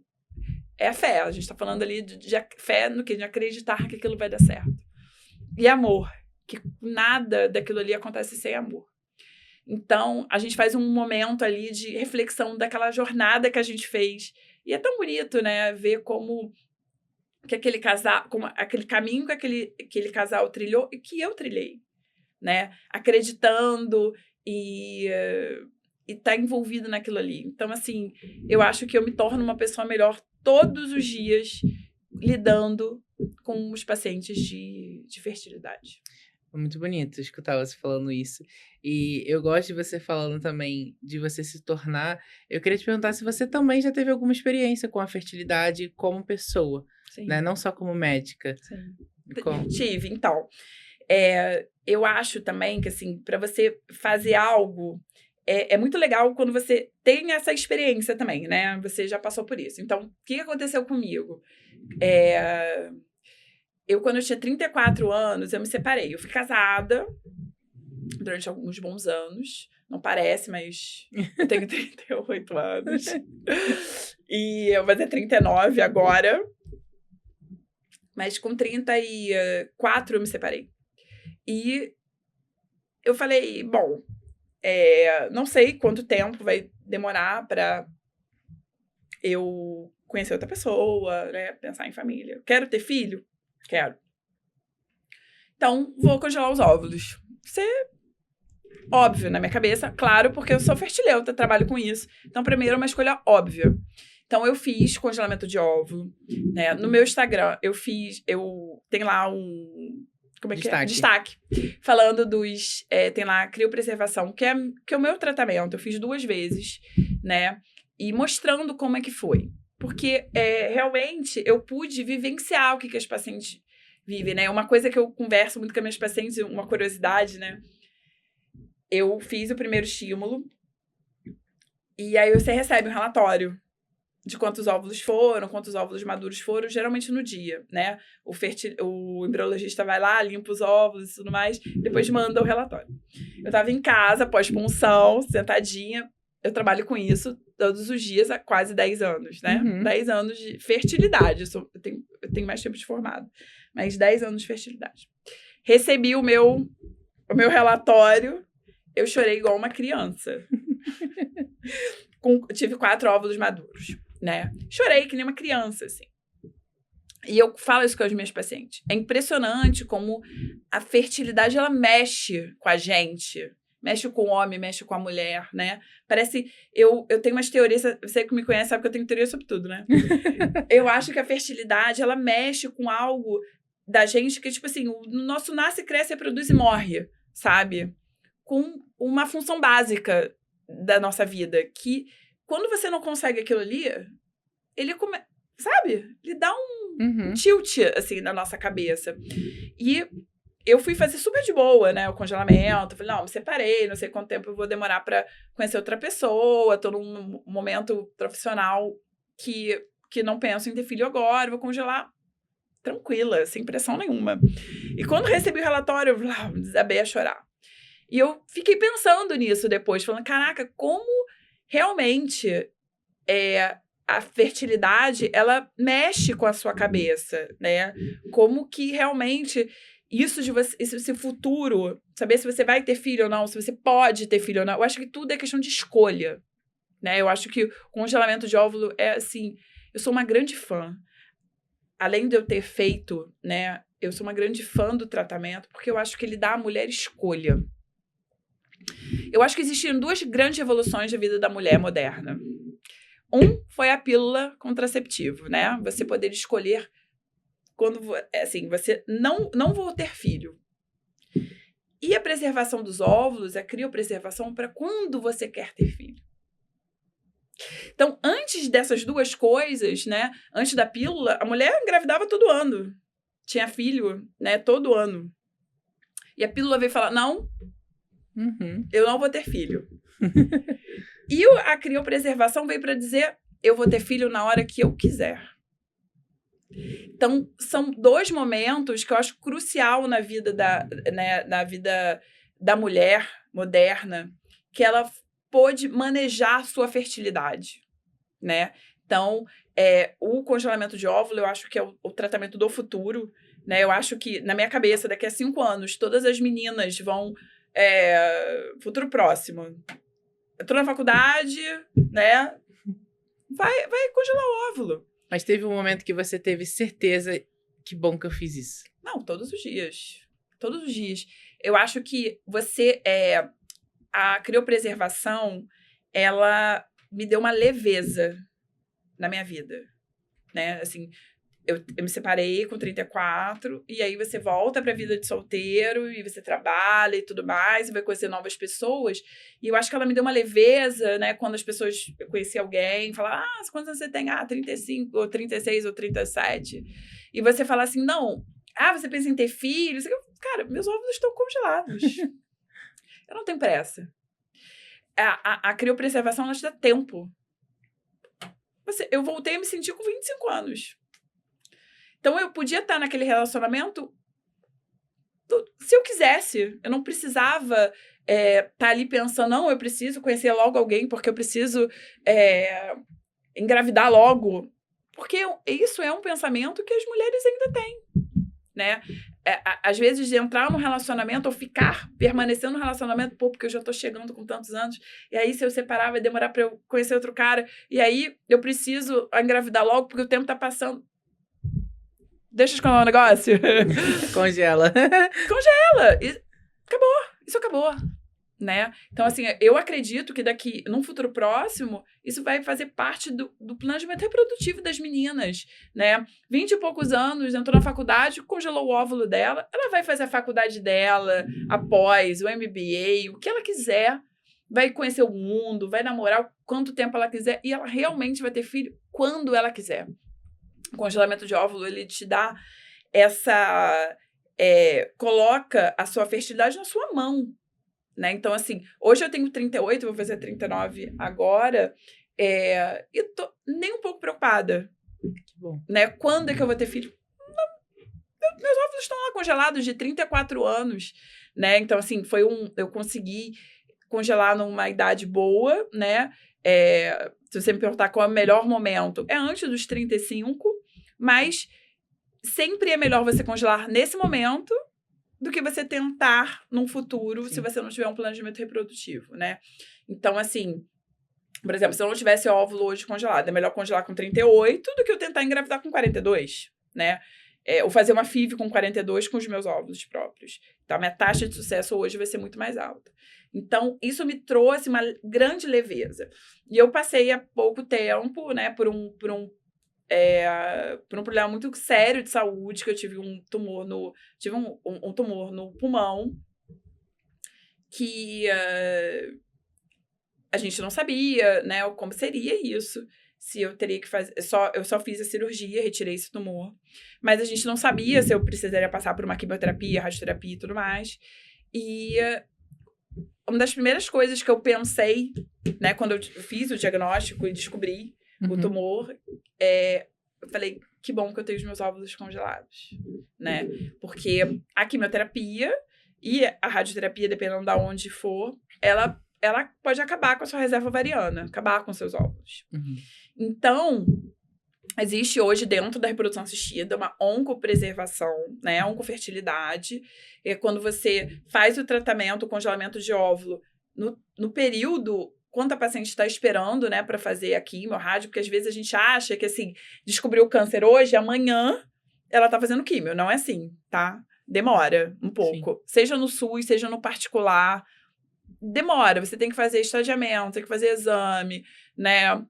É a fé. A gente está falando ali de fé no que? De acreditar que aquilo vai dar certo. E amor. Que nada daquilo ali acontece sem amor. Então, a gente faz um momento ali de reflexão daquela jornada que a gente fez. E é tão bonito, né? Ver como que aquele casal, como aquele caminho que aquele casal trilhou e que eu trilhei, né? Acreditando e tá envolvido naquilo ali. Então, assim, eu acho que eu me torno uma pessoa melhor todos os dias lidando com os pacientes de fertilidade. É muito bonito escutar você falando isso. E eu gosto de você falando também de você se tornar. Eu queria te perguntar se você também já teve alguma experiência com a fertilidade como pessoa, Sim. né? Não só como médica. Sim. Como... Tive, então. Eu acho também que, assim, para você fazer algo, é muito legal quando você tem essa experiência também, né? Você já passou por isso. Então, o que aconteceu comigo? Quando eu tinha 34 anos, eu me separei. Eu fui casada durante alguns bons anos. Não parece, mas eu tenho 38 anos. E eu vou fazer 39 agora. Mas com 34 eu me separei. E eu falei, bom, não sei quanto tempo vai demorar para eu conhecer outra pessoa, né? Pensar em família. Quero ter filho? Quero. Então, vou congelar os óvulos. Óbvio na minha cabeça, claro, porque eu sou fertileuta, trabalho com isso. Então, primeiro, é uma escolha óbvia. Então, eu fiz congelamento de óvulo, né? No meu Instagram, tem lá um... Como é que é? Destaque. Falando tem lá criopreservação, que é o meu tratamento. Eu fiz 2 vezes, né? E mostrando como é que foi. Porque, realmente, eu pude vivenciar o que as pacientes vivem, né? Uma coisa que eu converso muito com as minhas pacientes, uma curiosidade, né? Eu fiz o primeiro estímulo e aí você recebe um relatório de quantos óvulos foram, quantos óvulos maduros foram, geralmente no dia, né? O embriologista vai lá, limpa os óvulos e tudo mais, depois manda o relatório. Eu tava em casa, pós-punção, sentadinha, eu trabalho com isso todos os dias há quase 10 anos, né? 10 anos de fertilidade, eu tenho mais tempo de formado, mas 10 anos de fertilidade. Recebi o meu relatório, eu chorei igual uma criança. Tive 4 óvulos maduros, né? Chorei que nem uma criança, assim. E eu falo isso com as minhas pacientes. É impressionante como a fertilidade, ela mexe com a gente, mexe com o homem, mexe com a mulher, né? Parece... Eu tenho umas teorias... Você que me conhece sabe que eu tenho teoria sobre tudo, né? Eu acho que a fertilidade, ela mexe com algo da gente que, tipo assim, o nosso nasce, cresce, reproduz e morre, sabe? Com uma função básica da nossa vida, que quando você não consegue aquilo ali, ele sabe? Ele dá um tilt, assim, na nossa cabeça. E eu fui fazer super de boa, né? O congelamento. Falei, não, me separei, não sei quanto tempo eu vou demorar pra conhecer outra pessoa. Tô num momento profissional que não penso em ter filho agora. Vou congelar tranquila, sem pressão nenhuma. E quando recebi o relatório, eu desabei a chorar. E eu fiquei pensando nisso depois, falando, caraca, como realmente a fertilidade, ela mexe com a sua cabeça, né? Como que realmente isso de você, esse futuro, saber se você vai ter filho ou não, se você pode ter filho ou não, eu acho que tudo é questão de escolha, né? Eu acho que o congelamento de óvulo é assim, eu sou uma grande fã. Além de eu ter feito, né, eu sou uma grande fã do tratamento, porque eu acho que ele dá à mulher escolha. Eu acho que existiram 2 grandes revoluções da vida da mulher moderna. Foi a pílula contraceptiva, né? Você poder escolher quando, assim, você não vou ter filho. E a preservação dos óvulos, a criopreservação para quando você quer ter filho. Então, antes dessas 2 coisas, né? Antes da pílula, a mulher engravidava todo ano. Tinha filho, né? Todo ano. E a pílula veio falar, não, eu não vou ter filho. E a criopreservação veio para dizer, eu vou ter filho na hora que eu quiser. Então, são 2 momentos que eu acho crucial na vida na vida da mulher moderna, que ela pôde manejar sua fertilidade, né? Então, o congelamento de óvulo, eu acho que é o tratamento do futuro, né? Eu acho que, na minha cabeça, daqui a 5 anos, todas as meninas vão... futuro próximo. Eu tô na faculdade, né? Vai congelar o óvulo. Mas teve um momento que você teve certeza, que bom que eu fiz isso. Não, todos os dias. Todos os dias. Eu acho que a criopreservação, ela me deu uma leveza na minha vida, né? Assim, eu me separei com 34, e aí você volta pra vida de solteiro, e você trabalha e tudo mais, e vai conhecer novas pessoas. E eu acho que ela me deu uma leveza, né? Quando as pessoas... Eu conheci alguém, falavam, quantos anos você tem? 35, ou 36, ou 37. E você fala assim, não... você pensa em ter filhos? Cara, meus óvulos estão congelados. Eu não tenho pressa. A criopreservação, ela te dá tempo. Eu voltei a me sentir com 25 anos. Então, eu podia estar naquele relacionamento se eu quisesse. Eu não precisava estar ali pensando, não, eu preciso conhecer logo alguém, porque eu preciso engravidar logo. Porque isso é um pensamento que as mulheres ainda têm, né? Às vezes, entrar num relacionamento ou permanecer no relacionamento, porque eu já tô chegando com tantos anos, e aí se eu separar vai demorar pra eu conhecer outro cara, e aí eu preciso engravidar logo porque o tempo tá passando. Deixa eu te contar um negócio. Congela. Congela. Acabou. Isso acabou. Né? Então, assim, eu acredito que num futuro próximo, isso vai fazer parte do planejamento reprodutivo das meninas, né? 20 e poucos anos, entrou na faculdade, congelou o óvulo dela, ela vai fazer a faculdade dela, após o MBA, o que ela quiser, vai conhecer o mundo, vai namorar quanto tempo ela quiser, e ela realmente vai ter filho quando ela quiser. O congelamento de óvulo, ele te dá coloca a sua fertilidade na sua mão, né? Então, assim, hoje eu tenho 38, vou fazer 39 agora, e tô nem um pouco preocupada. Que bom. Né? Quando é que eu vou ter filho? Meus óvulos estão lá congelados de 34 anos, né? Então, assim, eu consegui congelar numa idade boa, né? Se você me perguntar qual é o melhor momento, é antes dos 35, mas sempre é melhor você congelar nesse momento do que você tentar num futuro, se você não tiver um planejamento reprodutivo, né? Então, assim, por exemplo, se eu não tivesse óvulo hoje congelado, é melhor congelar com 38 do que eu tentar engravidar com 42, né? ou fazer uma FIV com 42 com os meus óvulos próprios. Então, a minha taxa de sucesso hoje vai ser muito mais alta. Então, isso me trouxe uma grande leveza. E eu passei há pouco tempo, né, por um problema muito sério de saúde, que eu tive um tumor um tumor no pulmão, que a gente não sabia, né, como seria isso, se eu teria que fazer, eu só fiz a cirurgia, retirei esse tumor, mas a gente não sabia se eu precisaria passar por uma quimioterapia, radioterapia e tudo mais, e uma das primeiras coisas que eu pensei, né, quando eu fiz o diagnóstico e descobri o tumor, eu falei, que bom que eu tenho os meus óvulos congelados, né, porque a quimioterapia e a radioterapia, dependendo de onde for, ela pode acabar com a sua reserva ovariana, acabar com seus óvulos. Então, existe hoje, dentro da reprodução assistida, uma oncopreservação, né, oncofertilidade. É quando você faz o tratamento, o congelamento de óvulo, no período, quando a paciente está esperando, né, para fazer a quimio, a rádio, porque às vezes a gente acha que, assim, descobriu o câncer hoje, amanhã ela está fazendo quimio. Não é assim, tá? Demora um pouco. Sim. Seja no SUS, seja no particular. Demora. Você tem que fazer estadiamento, tem que fazer exame, né?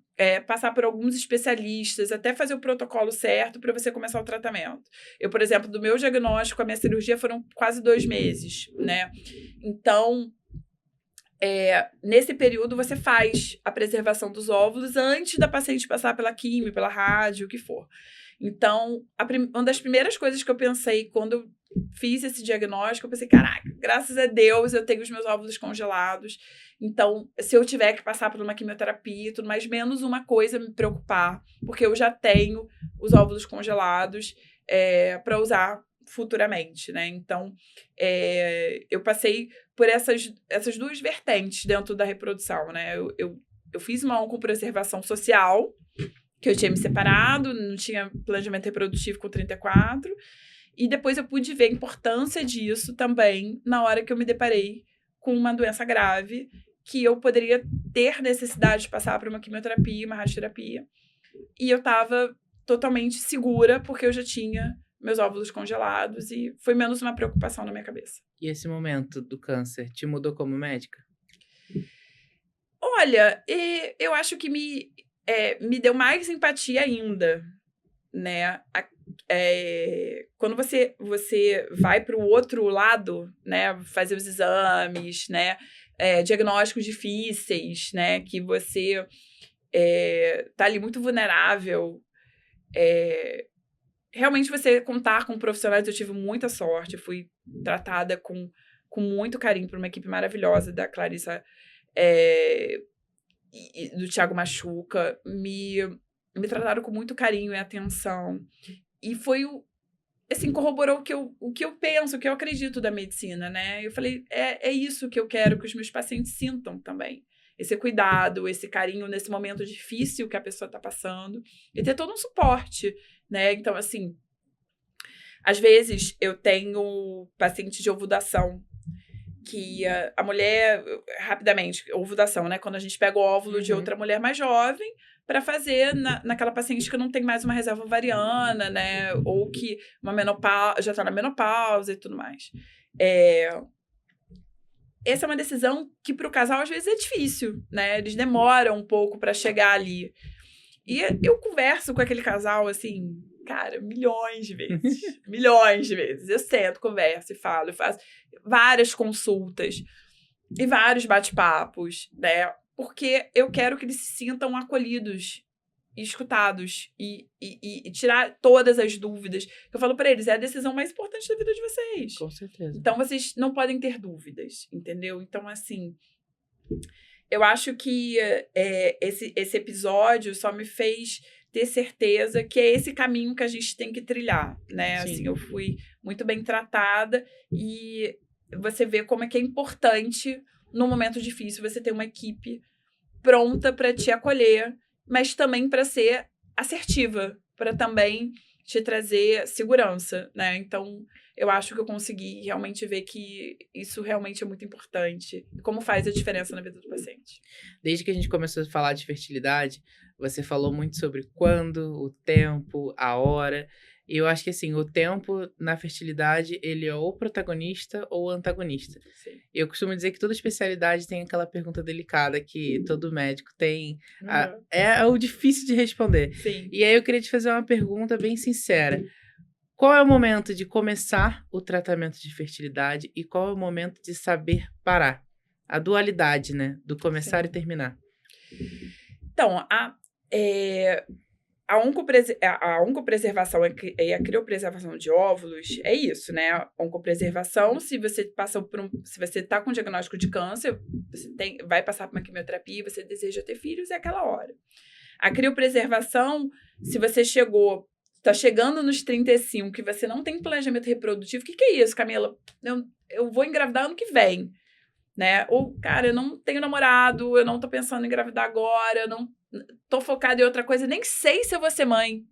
Passar por alguns especialistas, até fazer o protocolo certo para você começar o tratamento. Eu, por exemplo, do meu diagnóstico, a minha cirurgia foram quase 2 meses, né? Então, nesse período, você faz a preservação dos óvulos antes da paciente passar pela quimio, pela rádio, o que for. Então, uma das primeiras coisas que eu pensei quando eu fiz esse diagnóstico, eu pensei, caraca, graças a Deus eu tenho os meus óvulos congelados. Então, se eu tiver que passar por uma quimioterapia e tudo mais, menos uma coisa me preocupar, porque eu já tenho os óvulos congelados para usar futuramente, né? Então, eu passei por essas 2 vertentes dentro da reprodução, né? Eu fiz uma oncopreservação social, que eu tinha me separado, não tinha planejamento reprodutivo com 34, e depois eu pude ver a importância disso também na hora que eu me deparei com uma doença grave, que eu poderia ter necessidade de passar por uma quimioterapia, uma radioterapia, e eu estava totalmente segura, porque eu já tinha meus óvulos congelados, e foi menos uma preocupação na minha cabeça. E esse momento do câncer te mudou como médica? Olha, eu acho que me deu mais empatia ainda, né? Quando você vai para o outro lado, né? Fazer os exames, né? Diagnósticos difíceis, né? Que você tá ali muito vulnerável. Realmente você contar com profissionais, eu tive muita sorte. Eu fui tratada com muito carinho por uma equipe maravilhosa da Clarissa e do Thiago Machuca, me trataram com muito carinho e atenção. E foi assim, corroborou o que eu penso, o que eu acredito da medicina, né? Eu falei, é isso que eu quero que os meus pacientes sintam também. Esse cuidado, esse carinho nesse momento difícil que a pessoa está passando. E ter todo um suporte, né? Então, assim, às vezes eu tenho paciente de ovulação, que a mulher, rapidamente, ovulação, né? Quando a gente pega o óvulo de outra mulher mais jovem para fazer naquela paciente que não tem mais uma reserva ovariana, né? Ou que já está na menopausa e tudo mais. Essa é uma decisão que para o casal às vezes é difícil, né? Eles demoram um pouco para chegar ali. E eu converso com aquele casal, assim, cara, milhões de vezes. Milhões de vezes. Eu sento, converso e falo. Eu faço várias consultas e vários bate-papos, né? Porque eu quero que eles se sintam acolhidos e escutados e tirar todas as dúvidas. Eu falo para eles, é a decisão mais importante da vida de vocês. Com certeza. Então, vocês não podem ter dúvidas, entendeu? Então, assim, eu acho que esse episódio só me fez ter certeza que é esse caminho que a gente tem que trilhar, né? Sim. Assim, eu fui muito bem tratada e você vê como é que é importante, num momento difícil, você ter uma equipe pronta para te acolher, mas também para ser assertiva, para também te trazer segurança, né? Então, eu acho que eu consegui realmente ver que isso realmente é muito importante. E como faz a diferença na vida do paciente. Desde que a gente começou a falar de fertilidade, você falou muito sobre quando, o tempo, a hora. E eu acho que, assim, o tempo na fertilidade, ele é ou protagonista ou antagonista. Sim. Eu costumo dizer que toda especialidade tem aquela pergunta delicada que todo médico tem. É o difícil de responder. Sim. E aí eu queria te fazer uma pergunta bem sincera. Qual é o momento de começar o tratamento de fertilidade e qual é o momento de saber parar? A dualidade, né? Do começar Sim. e terminar. Então, a oncopreservação e a criopreservação de óvulos é isso, né? A oncopreservação, se você se você está com diagnóstico de câncer, você vai passar por uma quimioterapia, você deseja ter filhos, é aquela hora. A criopreservação, se você está chegando nos 35, que você não tem planejamento reprodutivo, o que é isso, Camila? Eu vou engravidar ano que vem, né? Ou, cara, eu não tenho namorado, eu não tô pensando em engravidar agora, eu não tô focada em outra coisa, nem sei se eu vou ser mãe.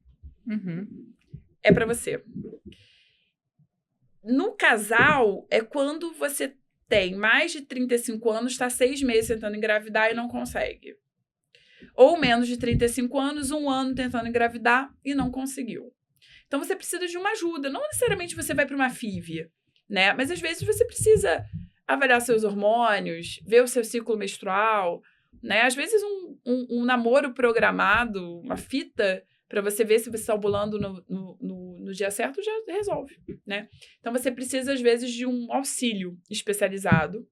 É pra você. No casal, é quando você tem mais de 35 anos, tá 6 meses tentando engravidar e não consegue. Ou menos de 35 anos, 1 ano tentando engravidar e não conseguiu. Então, você precisa de uma ajuda. Não necessariamente você vai para uma FIV, né? Mas, às vezes, você precisa avaliar seus hormônios, ver o seu ciclo menstrual, né? Às vezes, um namoro programado, uma fita, para você ver se você está ovulando no dia certo, já resolve, né? Então, você precisa, às vezes, de um auxílio especializado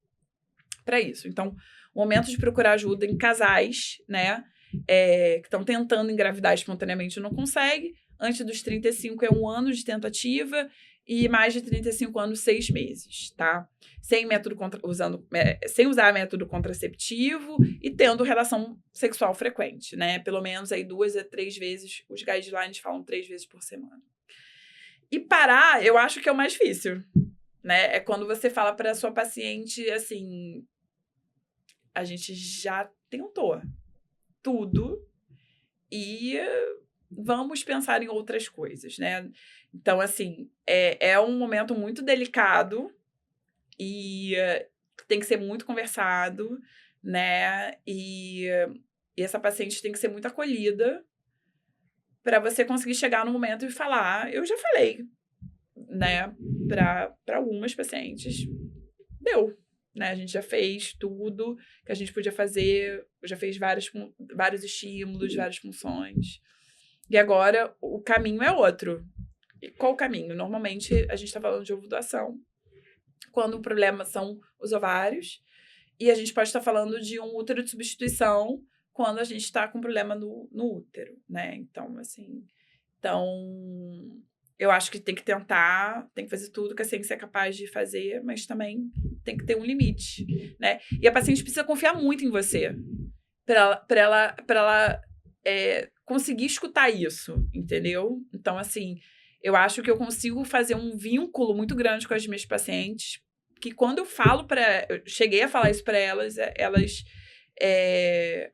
para isso. Então, o momento de procurar ajuda em casais, né? Que estão tentando engravidar espontaneamente e não consegue. Antes dos 35 é 1 ano de tentativa e mais de 35 anos, 6 meses, tá? Sem usar método contraceptivo e tendo relação sexual frequente, né? Pelo menos aí 2 a 3 vezes, os guidelines falam 3 vezes por semana. E parar, eu acho que é o mais difícil, né? É quando você fala para sua paciente, assim, a gente já tentou tudo e vamos pensar em outras coisas, né? Então, assim, é um momento muito delicado e tem que ser muito conversado, né? E essa paciente tem que ser muito acolhida para você conseguir chegar no momento e falar, eu já falei, né? Para algumas pacientes, deu. Né? A gente já fez tudo que a gente podia fazer, já fez vários estímulos, várias funções. E agora o caminho é outro. E qual o caminho? Normalmente a gente está falando de ovulação, quando o problema são os ovários, e a gente pode estar falando de um útero de substituição quando a gente está com problema no útero, né? Então, assim, eu acho que tem que tentar, tem que fazer tudo que a ciência é capaz de fazer, mas também tem que ter um limite, né? E a paciente precisa confiar muito em você para ela conseguir escutar isso, entendeu? Então, assim, eu acho que eu consigo fazer um vínculo muito grande com as minhas pacientes, que quando eu cheguei a falar isso para elas, elas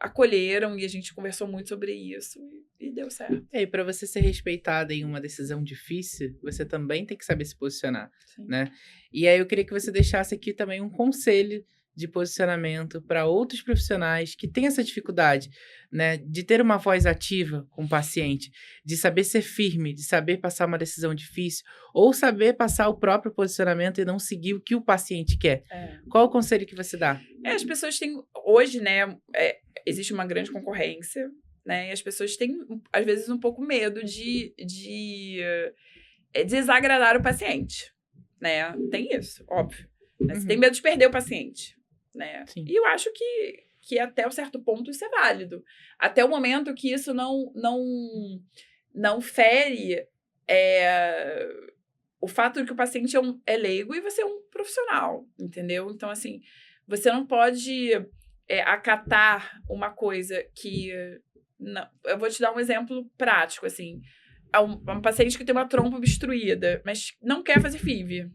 acolheram e a gente conversou muito sobre isso e deu certo. E para você ser respeitada em uma decisão difícil, você também tem que saber se posicionar, Sim. né? E aí eu queria que você deixasse aqui também um conselho de posicionamento para outros profissionais que têm essa dificuldade, né, de ter uma voz ativa com o paciente, de saber ser firme, de saber passar uma decisão difícil, ou saber passar o próprio posicionamento e não seguir o que o paciente quer. Qual o conselho que você dá? As pessoas têm, hoje, né, existe uma grande concorrência, né, e as pessoas têm, às vezes, um pouco medo de desagradar o paciente, né, tem isso, óbvio. Né? Você tem medo de perder o paciente, né? Sim. E eu acho que até um certo ponto isso é válido. Até o momento que isso não fere o fato de que o paciente é leigo e você é um profissional, entendeu? Então, assim, você não pode acatar uma coisa que... Não, eu vou te dar um exemplo prático, assim. Uma paciente que tem uma trompa obstruída, mas não quer fazer FIV.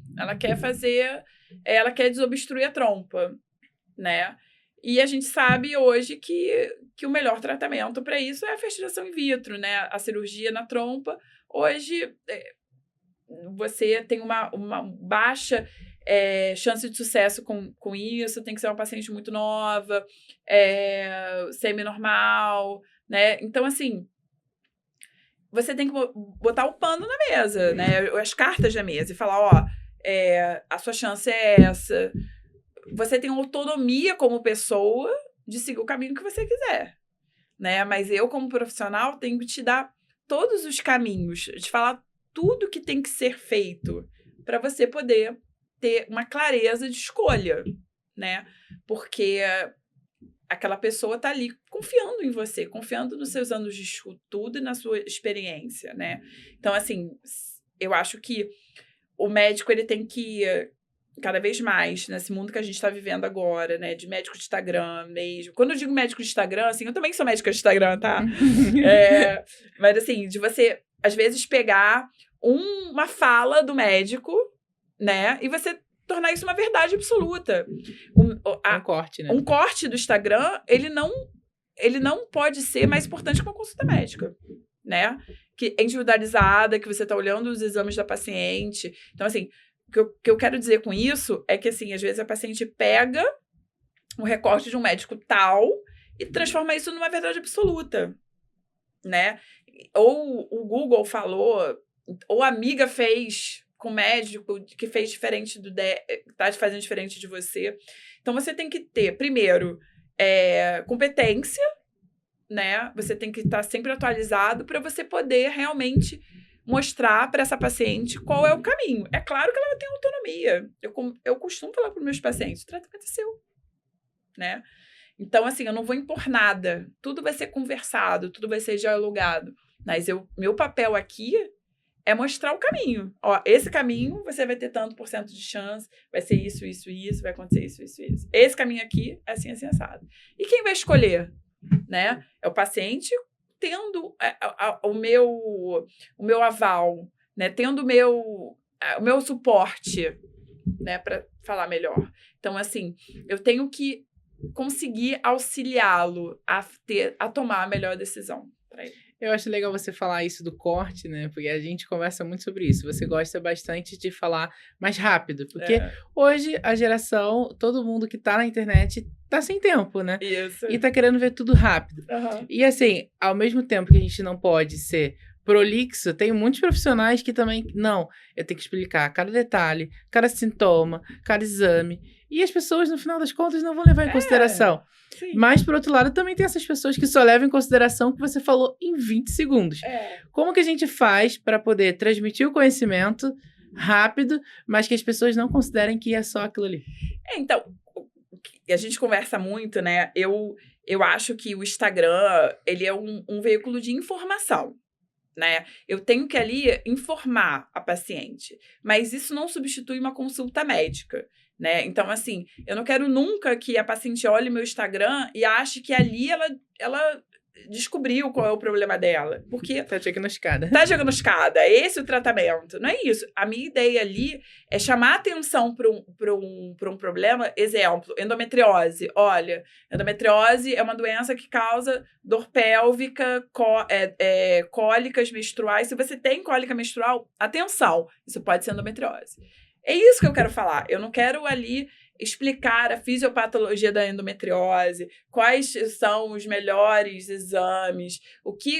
Ela quer desobstruir a trompa, né? E a gente sabe hoje que o melhor tratamento para isso é a fertilização in vitro, né? A cirurgia na trompa. Hoje, você tem uma baixa chance de sucesso com isso, tem que ser uma paciente muito nova, semi-normal, né? Então, assim, você tem que botar o pano na mesa, né? As cartas na mesa e falar, ó, a sua chance é essa. Você tem autonomia como pessoa de seguir o caminho que você quiser, né? Mas eu, como profissional, tenho que te dar todos os caminhos, te falar tudo que tem que ser feito para você poder ter uma clareza de escolha, né? Porque aquela pessoa tá ali confiando em você, confiando nos seus anos de estudo e na sua experiência, né? Então, assim, eu acho que o médico, ele tem que, cada vez mais, nesse mundo que a gente está vivendo agora, né? De médico de Instagram mesmo. Quando eu digo médico de Instagram, assim, eu também sou médica de Instagram, tá? Mas, assim, de você, às vezes, pegar uma fala do médico, né? E você tornar isso uma verdade absoluta. Um corte, né? Um corte do Instagram, ele não pode ser mais importante que uma consulta médica, né? Que é individualizada, que você está olhando os exames da paciente. Então, assim, o que eu quero dizer com isso é que, assim, às vezes a paciente pega um recorte de um médico tal e transforma isso numa verdade absoluta, né? Ou o Google falou, ou a amiga fez com o médico que fez diferente tá fazendo diferente de você. Então, você tem que ter, primeiro, competência, né? Você tem que estar sempre atualizado para você poder realmente mostrar para essa paciente qual é o caminho. É claro que ela vai ter autonomia. Eu costumo falar para os meus pacientes, o tratamento é seu, né? Então, assim, eu não vou impor nada. Tudo vai ser conversado, tudo vai ser dialogado. Mas meu papel aqui é mostrar o caminho. Ó, esse caminho, você vai ter tanto % de chance, vai ser isso, isso, isso, vai acontecer isso, isso, isso. Esse caminho aqui é assim, assim, assado. E quem vai escolher? Né? É o paciente tendo o meu aval, né? Tendo o meu suporte, né? Para falar melhor. Então, assim, eu tenho que conseguir auxiliá-lo a tomar a melhor decisão para ele. Eu acho legal você falar isso do corte, né? Porque a gente conversa muito sobre isso. Você gosta bastante de falar mais rápido. Porque hoje a geração, todo mundo que tá na internet tá sem tempo, né? Isso. E tá querendo ver tudo rápido. Uhum. E assim, ao mesmo tempo que a gente não pode ser prolixo, tem muitos profissionais que também... Não, eu tenho que explicar cada detalhe, cada sintoma, cada exame. E as pessoas, no final das contas, não vão levar em consideração. Sim. Mas, por outro lado, também tem essas pessoas que só levam em consideração o que você falou em 20 segundos. Como que a gente faz para poder transmitir o conhecimento rápido, mas que as pessoas não considerem que é só aquilo ali? Então, a gente conversa muito, né? Eu acho que o Instagram, ele é um veículo de informação, né? Eu tenho que ali informar a paciente, mas isso não substitui uma consulta médica, né? Então, assim, eu não quero nunca que a paciente olhe meu Instagram e ache que ali ela descobriu qual é o problema dela. Porque tá diagnosticada. Tá diagnosticada. É esse o tratamento. Não é isso. A minha ideia ali é chamar atenção para um problema. Exemplo, endometriose. Olha, endometriose é uma doença que causa dor pélvica, cólicas menstruais. Se você tem cólica menstrual, atenção. Isso pode ser endometriose. É isso que eu quero falar. Eu não quero ali explicar a fisiopatologia da endometriose, quais são os melhores exames,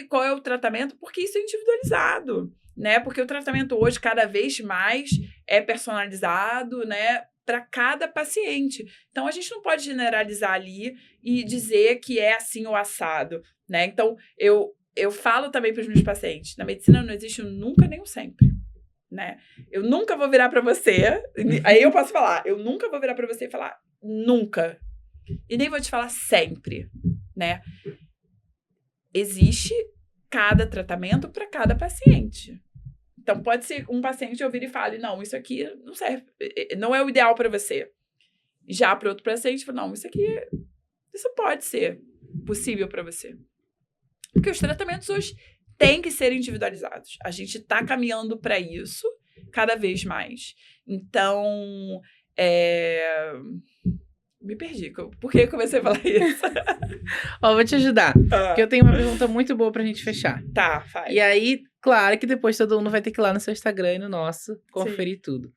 qual é o tratamento, porque isso é individualizado, né? Porque o tratamento hoje, cada vez mais, é personalizado, né? Para cada paciente. Então, a gente não pode generalizar ali e dizer que é assim ou assado, né? Então, eu falo também para os meus pacientes, na medicina não existe um nunca nem um sempre. Né? Eu nunca vou virar para você, aí eu posso falar, eu nunca vou virar para você e falar nunca, e nem vou te falar sempre, né? Existe cada tratamento para cada paciente. Então pode ser um paciente ouvir e fale, não, isso aqui não serve, não é o ideal para você. Já para outro paciente, não, isso pode ser possível para você. Porque os tratamentos hoje têm que ser individualizados. A gente está caminhando para isso cada vez mais. Então, me perdi. Por que eu comecei a falar isso? Vou te ajudar. Porque eu tenho uma pergunta muito boa pra gente fechar. Tá, faz. E aí, claro que depois todo mundo vai ter que ir lá no seu Instagram e no nosso conferir tudo.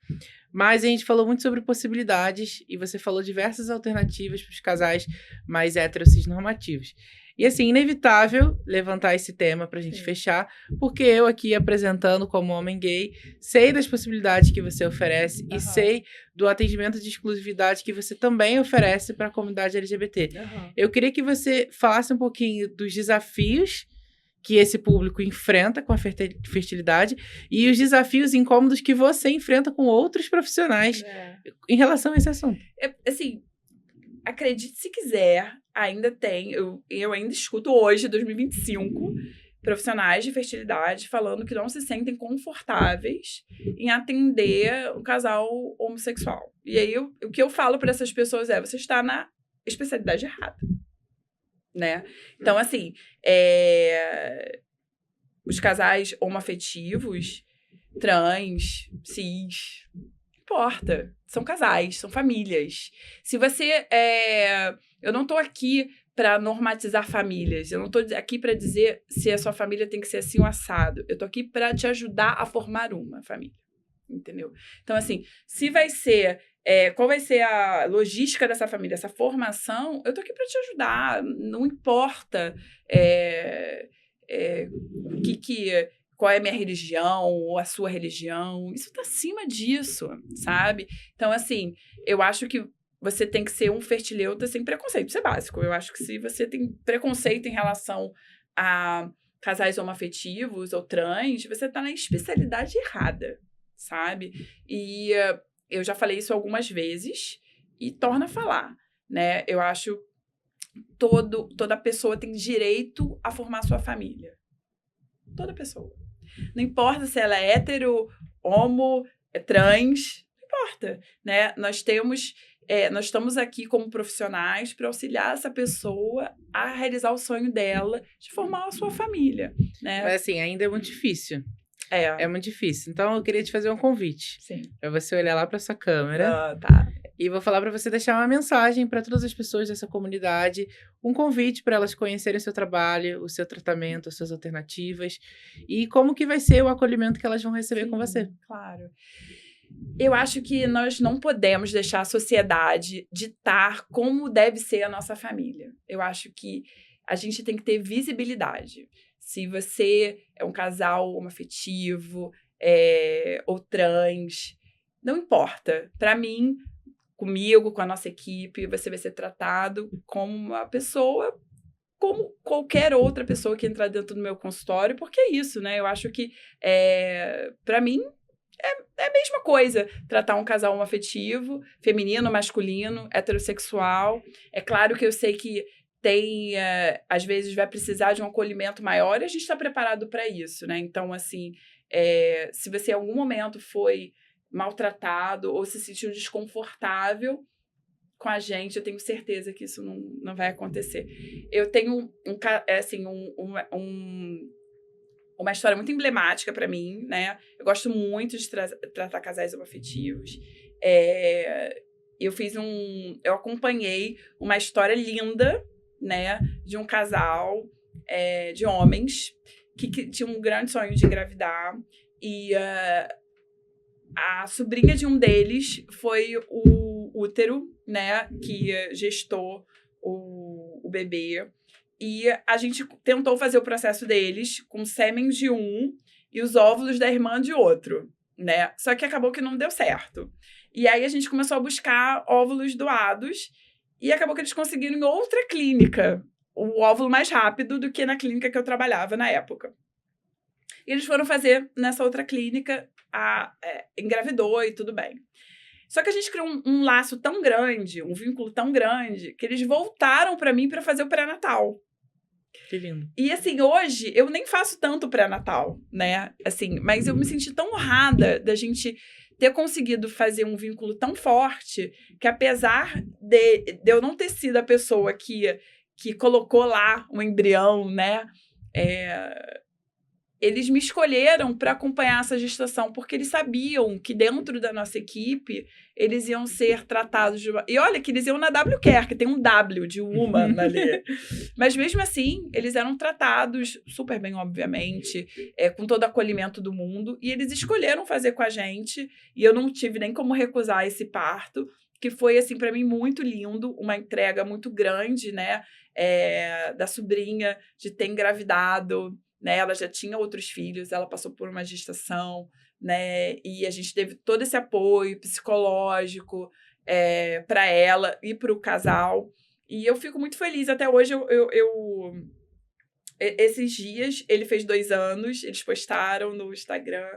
Mas a gente falou muito sobre possibilidades e você falou diversas alternativas para os casais mais heterossexnormativos. E assim, inevitável levantar esse tema pra gente fechar, porque eu aqui apresentando como homem gay, sei das possibilidades que você oferece e sei do atendimento de exclusividade que você também oferece para a comunidade LGBT. Eu queria que você falasse um pouquinho dos desafios que esse público enfrenta com a fertilidade e os desafios incômodos que você enfrenta com outros profissionais em relação a esse assunto. Assim, acredite se quiser, ainda tem, eu ainda escuto hoje, 2025, profissionais de fertilidade falando que não se sentem confortáveis em atender um casal homossexual. E aí, o que eu falo para essas pessoas é, você está na especialidade errada, né? Então, assim, os casais homoafetivos, trans, cis, importa. São casais, são famílias. Se você... eu não tô aqui para normatizar famílias. Eu não tô aqui para dizer se a sua família tem que ser assim ou assado. Eu tô aqui para te ajudar a formar uma família. Entendeu? Então, assim, se vai ser... qual vai ser a logística dessa família, essa formação, eu tô aqui para te ajudar. Não importa qual é a minha religião ou a sua religião. Isso tá acima disso, sabe? Então, assim, eu acho que você tem que ser um fertileuta sem preconceito. Isso é básico. Eu acho que se você tem preconceito em relação a casais homoafetivos ou trans, você tá na especialidade errada, sabe? E eu já falei isso algumas vezes e torno a falar, né? Eu acho que toda pessoa tem direito a formar sua família. Toda pessoa. Não importa se ela é hétero, homo, trans, não importa, né? Nós estamos aqui como profissionais para auxiliar essa pessoa a realizar o sonho dela de formar a sua família, né? Mas assim, ainda é muito difícil. É muito difícil. Então, eu queria te fazer um convite. Sim. Para você olhar lá para sua câmera. Tá. E vou falar para você deixar uma mensagem para todas as pessoas dessa comunidade, um convite para elas conhecerem o seu trabalho, o seu tratamento, as suas alternativas e como que vai ser o acolhimento que elas vão receber com você. Claro. Eu acho que nós não podemos deixar a sociedade ditar como deve ser a nossa família. Eu acho que a gente tem que ter visibilidade. Se você é um casal homoafetivo ou trans, não importa. Para mim, comigo, com a nossa equipe, você vai ser tratado como uma pessoa, como qualquer outra pessoa que entrar dentro do meu consultório, porque é isso, né? Eu acho que, para mim, é a mesma coisa tratar um casal homoafetivo, feminino, masculino, heterossexual. É claro que eu sei que tem, às vezes, vai precisar de um acolhimento maior e a gente está preparado para isso, né? Então, assim, se você em algum momento foi maltratado ou se sentiu desconfortável com a gente, eu tenho certeza que isso não vai acontecer. Eu tenho uma história muito emblemática para mim, né? Eu gosto muito de tratar casais homoafetivos. Eu acompanhei uma história linda, né, de um casal de homens que tinha um grande sonho de engravidar e a sobrinha de um deles foi o útero, né, que gestou o bebê. E a gente tentou fazer o processo deles com sêmen de um e os óvulos da irmã de outro, né? Só que acabou que não deu certo. E aí a gente começou a buscar óvulos doados e acabou que eles conseguiram em outra clínica o óvulo mais rápido do que na clínica que eu trabalhava na época. E eles foram fazer nessa outra clínica, engravidou e tudo bem. Só que a gente criou um laço tão grande, um vínculo tão grande, que eles voltaram para mim para fazer o pré-natal. Que lindo. E assim, hoje eu nem faço tanto pré-natal, né? Assim, mas eu me senti tão honrada da gente ter conseguido fazer um vínculo tão forte que, apesar de eu não ter sido a pessoa que colocou lá o embrião, né? eles me escolheram para acompanhar essa gestação, porque eles sabiam que dentro da nossa equipe, eles iam ser tratados de... E olha que eles iam na WCare, que tem um W de woman ali. Mas mesmo assim, eles eram tratados super bem, obviamente, com todo o acolhimento do mundo, e eles escolheram fazer com a gente, e eu não tive nem como recusar esse parto, que foi, assim, para mim, muito lindo, uma entrega muito grande, né, da sobrinha, de ter engravidado, né? Ela já tinha outros filhos, ela passou por uma gestação, né? E a gente teve todo esse apoio psicológico para ela e para o casal. E eu fico muito feliz. Até hoje, esses dias, ele fez 2 anos, eles postaram no Instagram.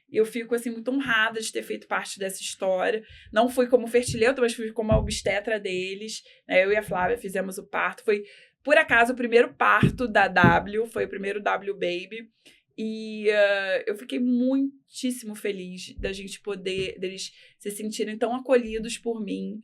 Eu fico, assim, muito honrada de ter feito parte dessa história. Não fui como fertileuta, mas fui como a obstetra deles, né? Eu e a Flávia fizemos o parto. Foi, por acaso, o primeiro parto da W, foi o primeiro W Baby. E eu fiquei muitíssimo feliz da gente poder, deles se sentirem tão acolhidos por mim,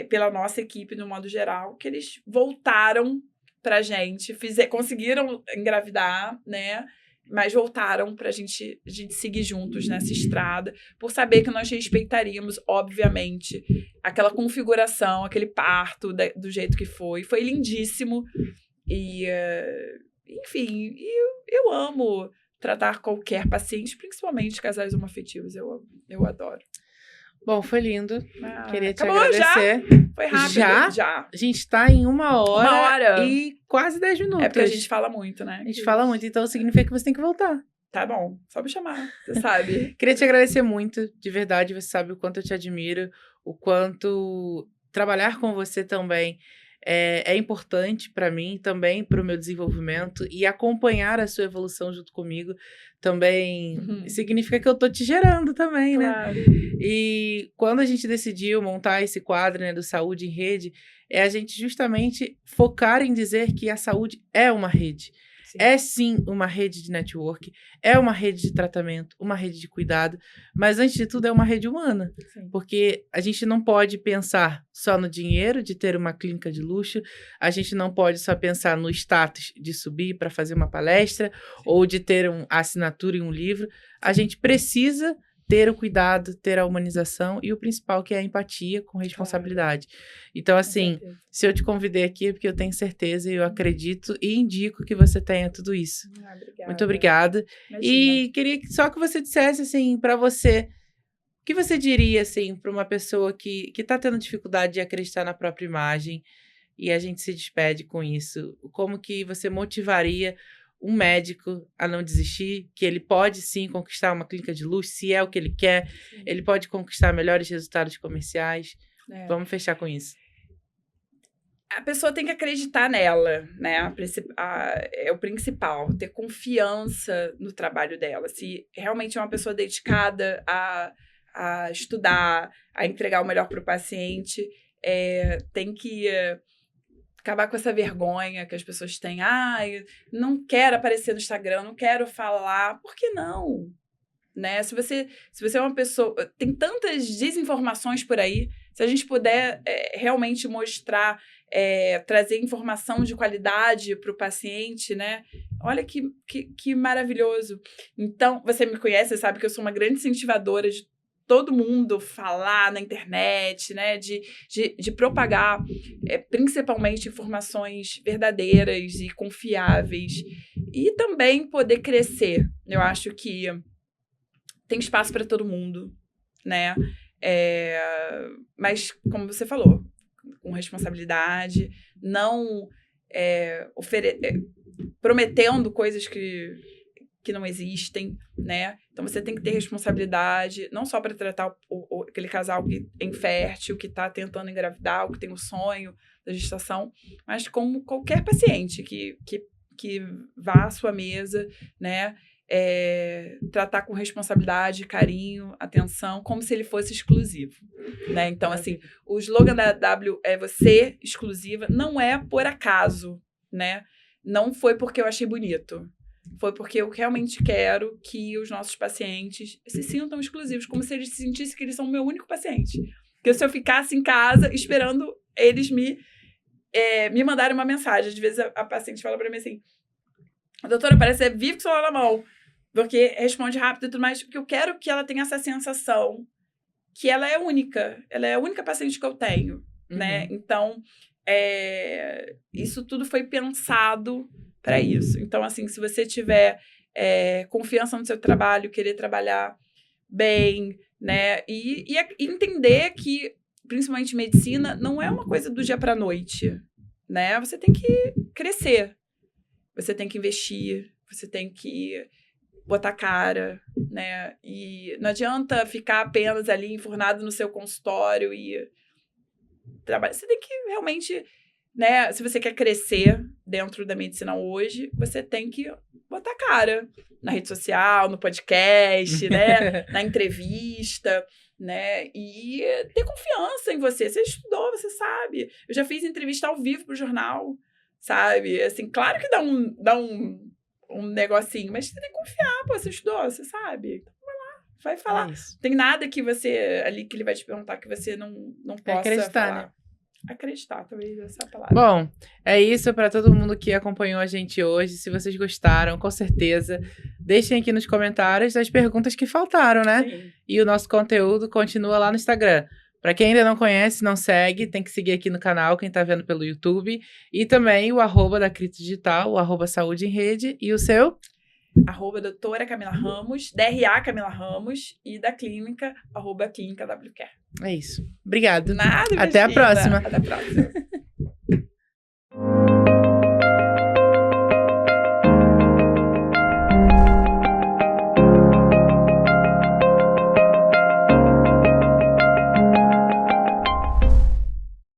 pela nossa equipe, no modo geral, que eles voltaram pra gente, conseguiram engravidar, né? Mas voltaram para a gente seguir juntos nessa estrada, por saber que nós respeitaríamos, obviamente, aquela configuração, aquele parto do jeito que foi. Foi lindíssimo. E, enfim, eu amo tratar qualquer paciente, principalmente casais homoafetivos. Eu adoro. Bom, foi lindo. Queria te acabou, agradecer. Já? Foi rápido. Já? A gente tá em 1 hora. 1 hora. E quase 10 minutos. É porque a gente fala muito, né? A gente fala muito, então significa que você tem que voltar. Tá bom, só me chamar, você sabe. Queria te agradecer muito, de verdade. Você sabe o quanto eu te admiro, o quanto trabalhar com você também é importante para mim, também para o meu desenvolvimento, e acompanhar a sua evolução junto comigo também significa que eu tô te gerando também, Claro. né? E quando a gente decidiu montar esse quadro, né, do Saúde em Rede, é a gente justamente focar em dizer que a saúde é uma rede. Sim. É sim uma rede de network, é uma rede de tratamento, uma rede de cuidado, mas antes de tudo é uma rede humana, sim. Porque a gente não pode pensar só no dinheiro de ter uma clínica de luxo, a gente não pode só pensar no status de subir para fazer uma palestra, sim. Ou de ter uma assinatura em um livro, a gente precisa ter o cuidado, ter a humanização e o principal, que é a empatia com responsabilidade. Claro. Então, assim, se eu te convidei aqui é porque eu tenho certeza, eu acredito e indico que você tenha tudo isso. Obrigada. Muito obrigada. Imagina. E queria só que você dissesse, assim, para você, o que você diria, assim, para uma pessoa que está tendo dificuldade de acreditar na própria imagem e a gente se despede com isso? Como que você motivaria um médico a não desistir, que ele pode sim conquistar uma clínica de luxo, se é o que ele quer, sim. Ele pode conquistar melhores resultados comerciais. Vamos fechar com isso. A pessoa tem que acreditar nela, né? É o principal, ter confiança no trabalho dela. Se realmente é uma pessoa dedicada a estudar, a entregar o melhor para o paciente, tem que acabar com essa vergonha que as pessoas têm. Eu não quero aparecer no Instagram, não quero falar. Por que não? Né? Se você é uma pessoa... Tem tantas desinformações por aí. Se a gente puder realmente mostrar, trazer informação de qualidade para o paciente, né? Olha que maravilhoso. Então, você me conhece, você sabe que eu sou uma grande incentivadora de todo mundo falar na internet, né, de propagar principalmente informações verdadeiras e confiáveis, e também poder crescer. Eu acho que tem espaço para todo mundo, né, mas, como você falou, com responsabilidade, não prometendo coisas que não existem, né? Então, você tem que ter responsabilidade, não só para tratar aquele casal que é infértil, que está tentando engravidar, ou que tem o sonho da gestação, mas como qualquer paciente que vá à sua mesa, né? Tratar com responsabilidade, carinho, atenção, como se ele fosse exclusivo, né? Então, assim, o slogan da W é você exclusiva, não é por acaso, né? Não foi porque eu achei bonito. Foi porque eu realmente quero que os nossos pacientes se sintam exclusivos, como se eles sentissem que eles são o meu único paciente. Porque se eu ficasse em casa esperando eles me mandarem uma mensagem, às vezes a paciente fala pra mim assim: doutora, parece que você vive com o celular na mão. porque responde rápido e tudo mais, porque eu quero que ela tenha essa sensação que ela é única. Ela é a única paciente que eu tenho, né? Então, isso tudo foi pensado para isso. Então, assim, se você tiver confiança no seu trabalho, querer trabalhar bem, né? E entender que, principalmente medicina, não é uma coisa do dia para a noite, né? Você tem que crescer, você tem que investir, você tem que botar cara, né? E não adianta ficar apenas ali enfurnado no seu consultório e trabalhar. Você tem que realmente, né? Se você quer crescer dentro da medicina hoje, você tem que botar cara na rede social, no podcast, né? Na entrevista, né? E ter confiança em você. Você estudou, você sabe. Eu já fiz entrevista ao vivo pro jornal, sabe? Assim, claro que dá um negocinho, mas você tem que confiar, pô, você estudou, você sabe. Então, vai falar. Tem nada que você, ali, que ele vai te perguntar que você não possa acreditar, falar. Né? Acreditar, talvez essa é a palavra. Bom, é isso para todo mundo que acompanhou a gente hoje. Se vocês gostaram, com certeza, deixem aqui nos comentários as perguntas que faltaram, né? Sim. E o nosso conteúdo continua lá no Instagram. Para quem ainda não conhece, não segue, tem que seguir aqui no canal, quem tá vendo pelo YouTube. E também o @ da Crito Digital, o @Saúde em Rede. E o seu? @doutora Camila Ramos, DRA Camila Ramos, e da clínica, @clínica WCare. É isso. Obrigado. Nada, Até a próxima. Até a próxima.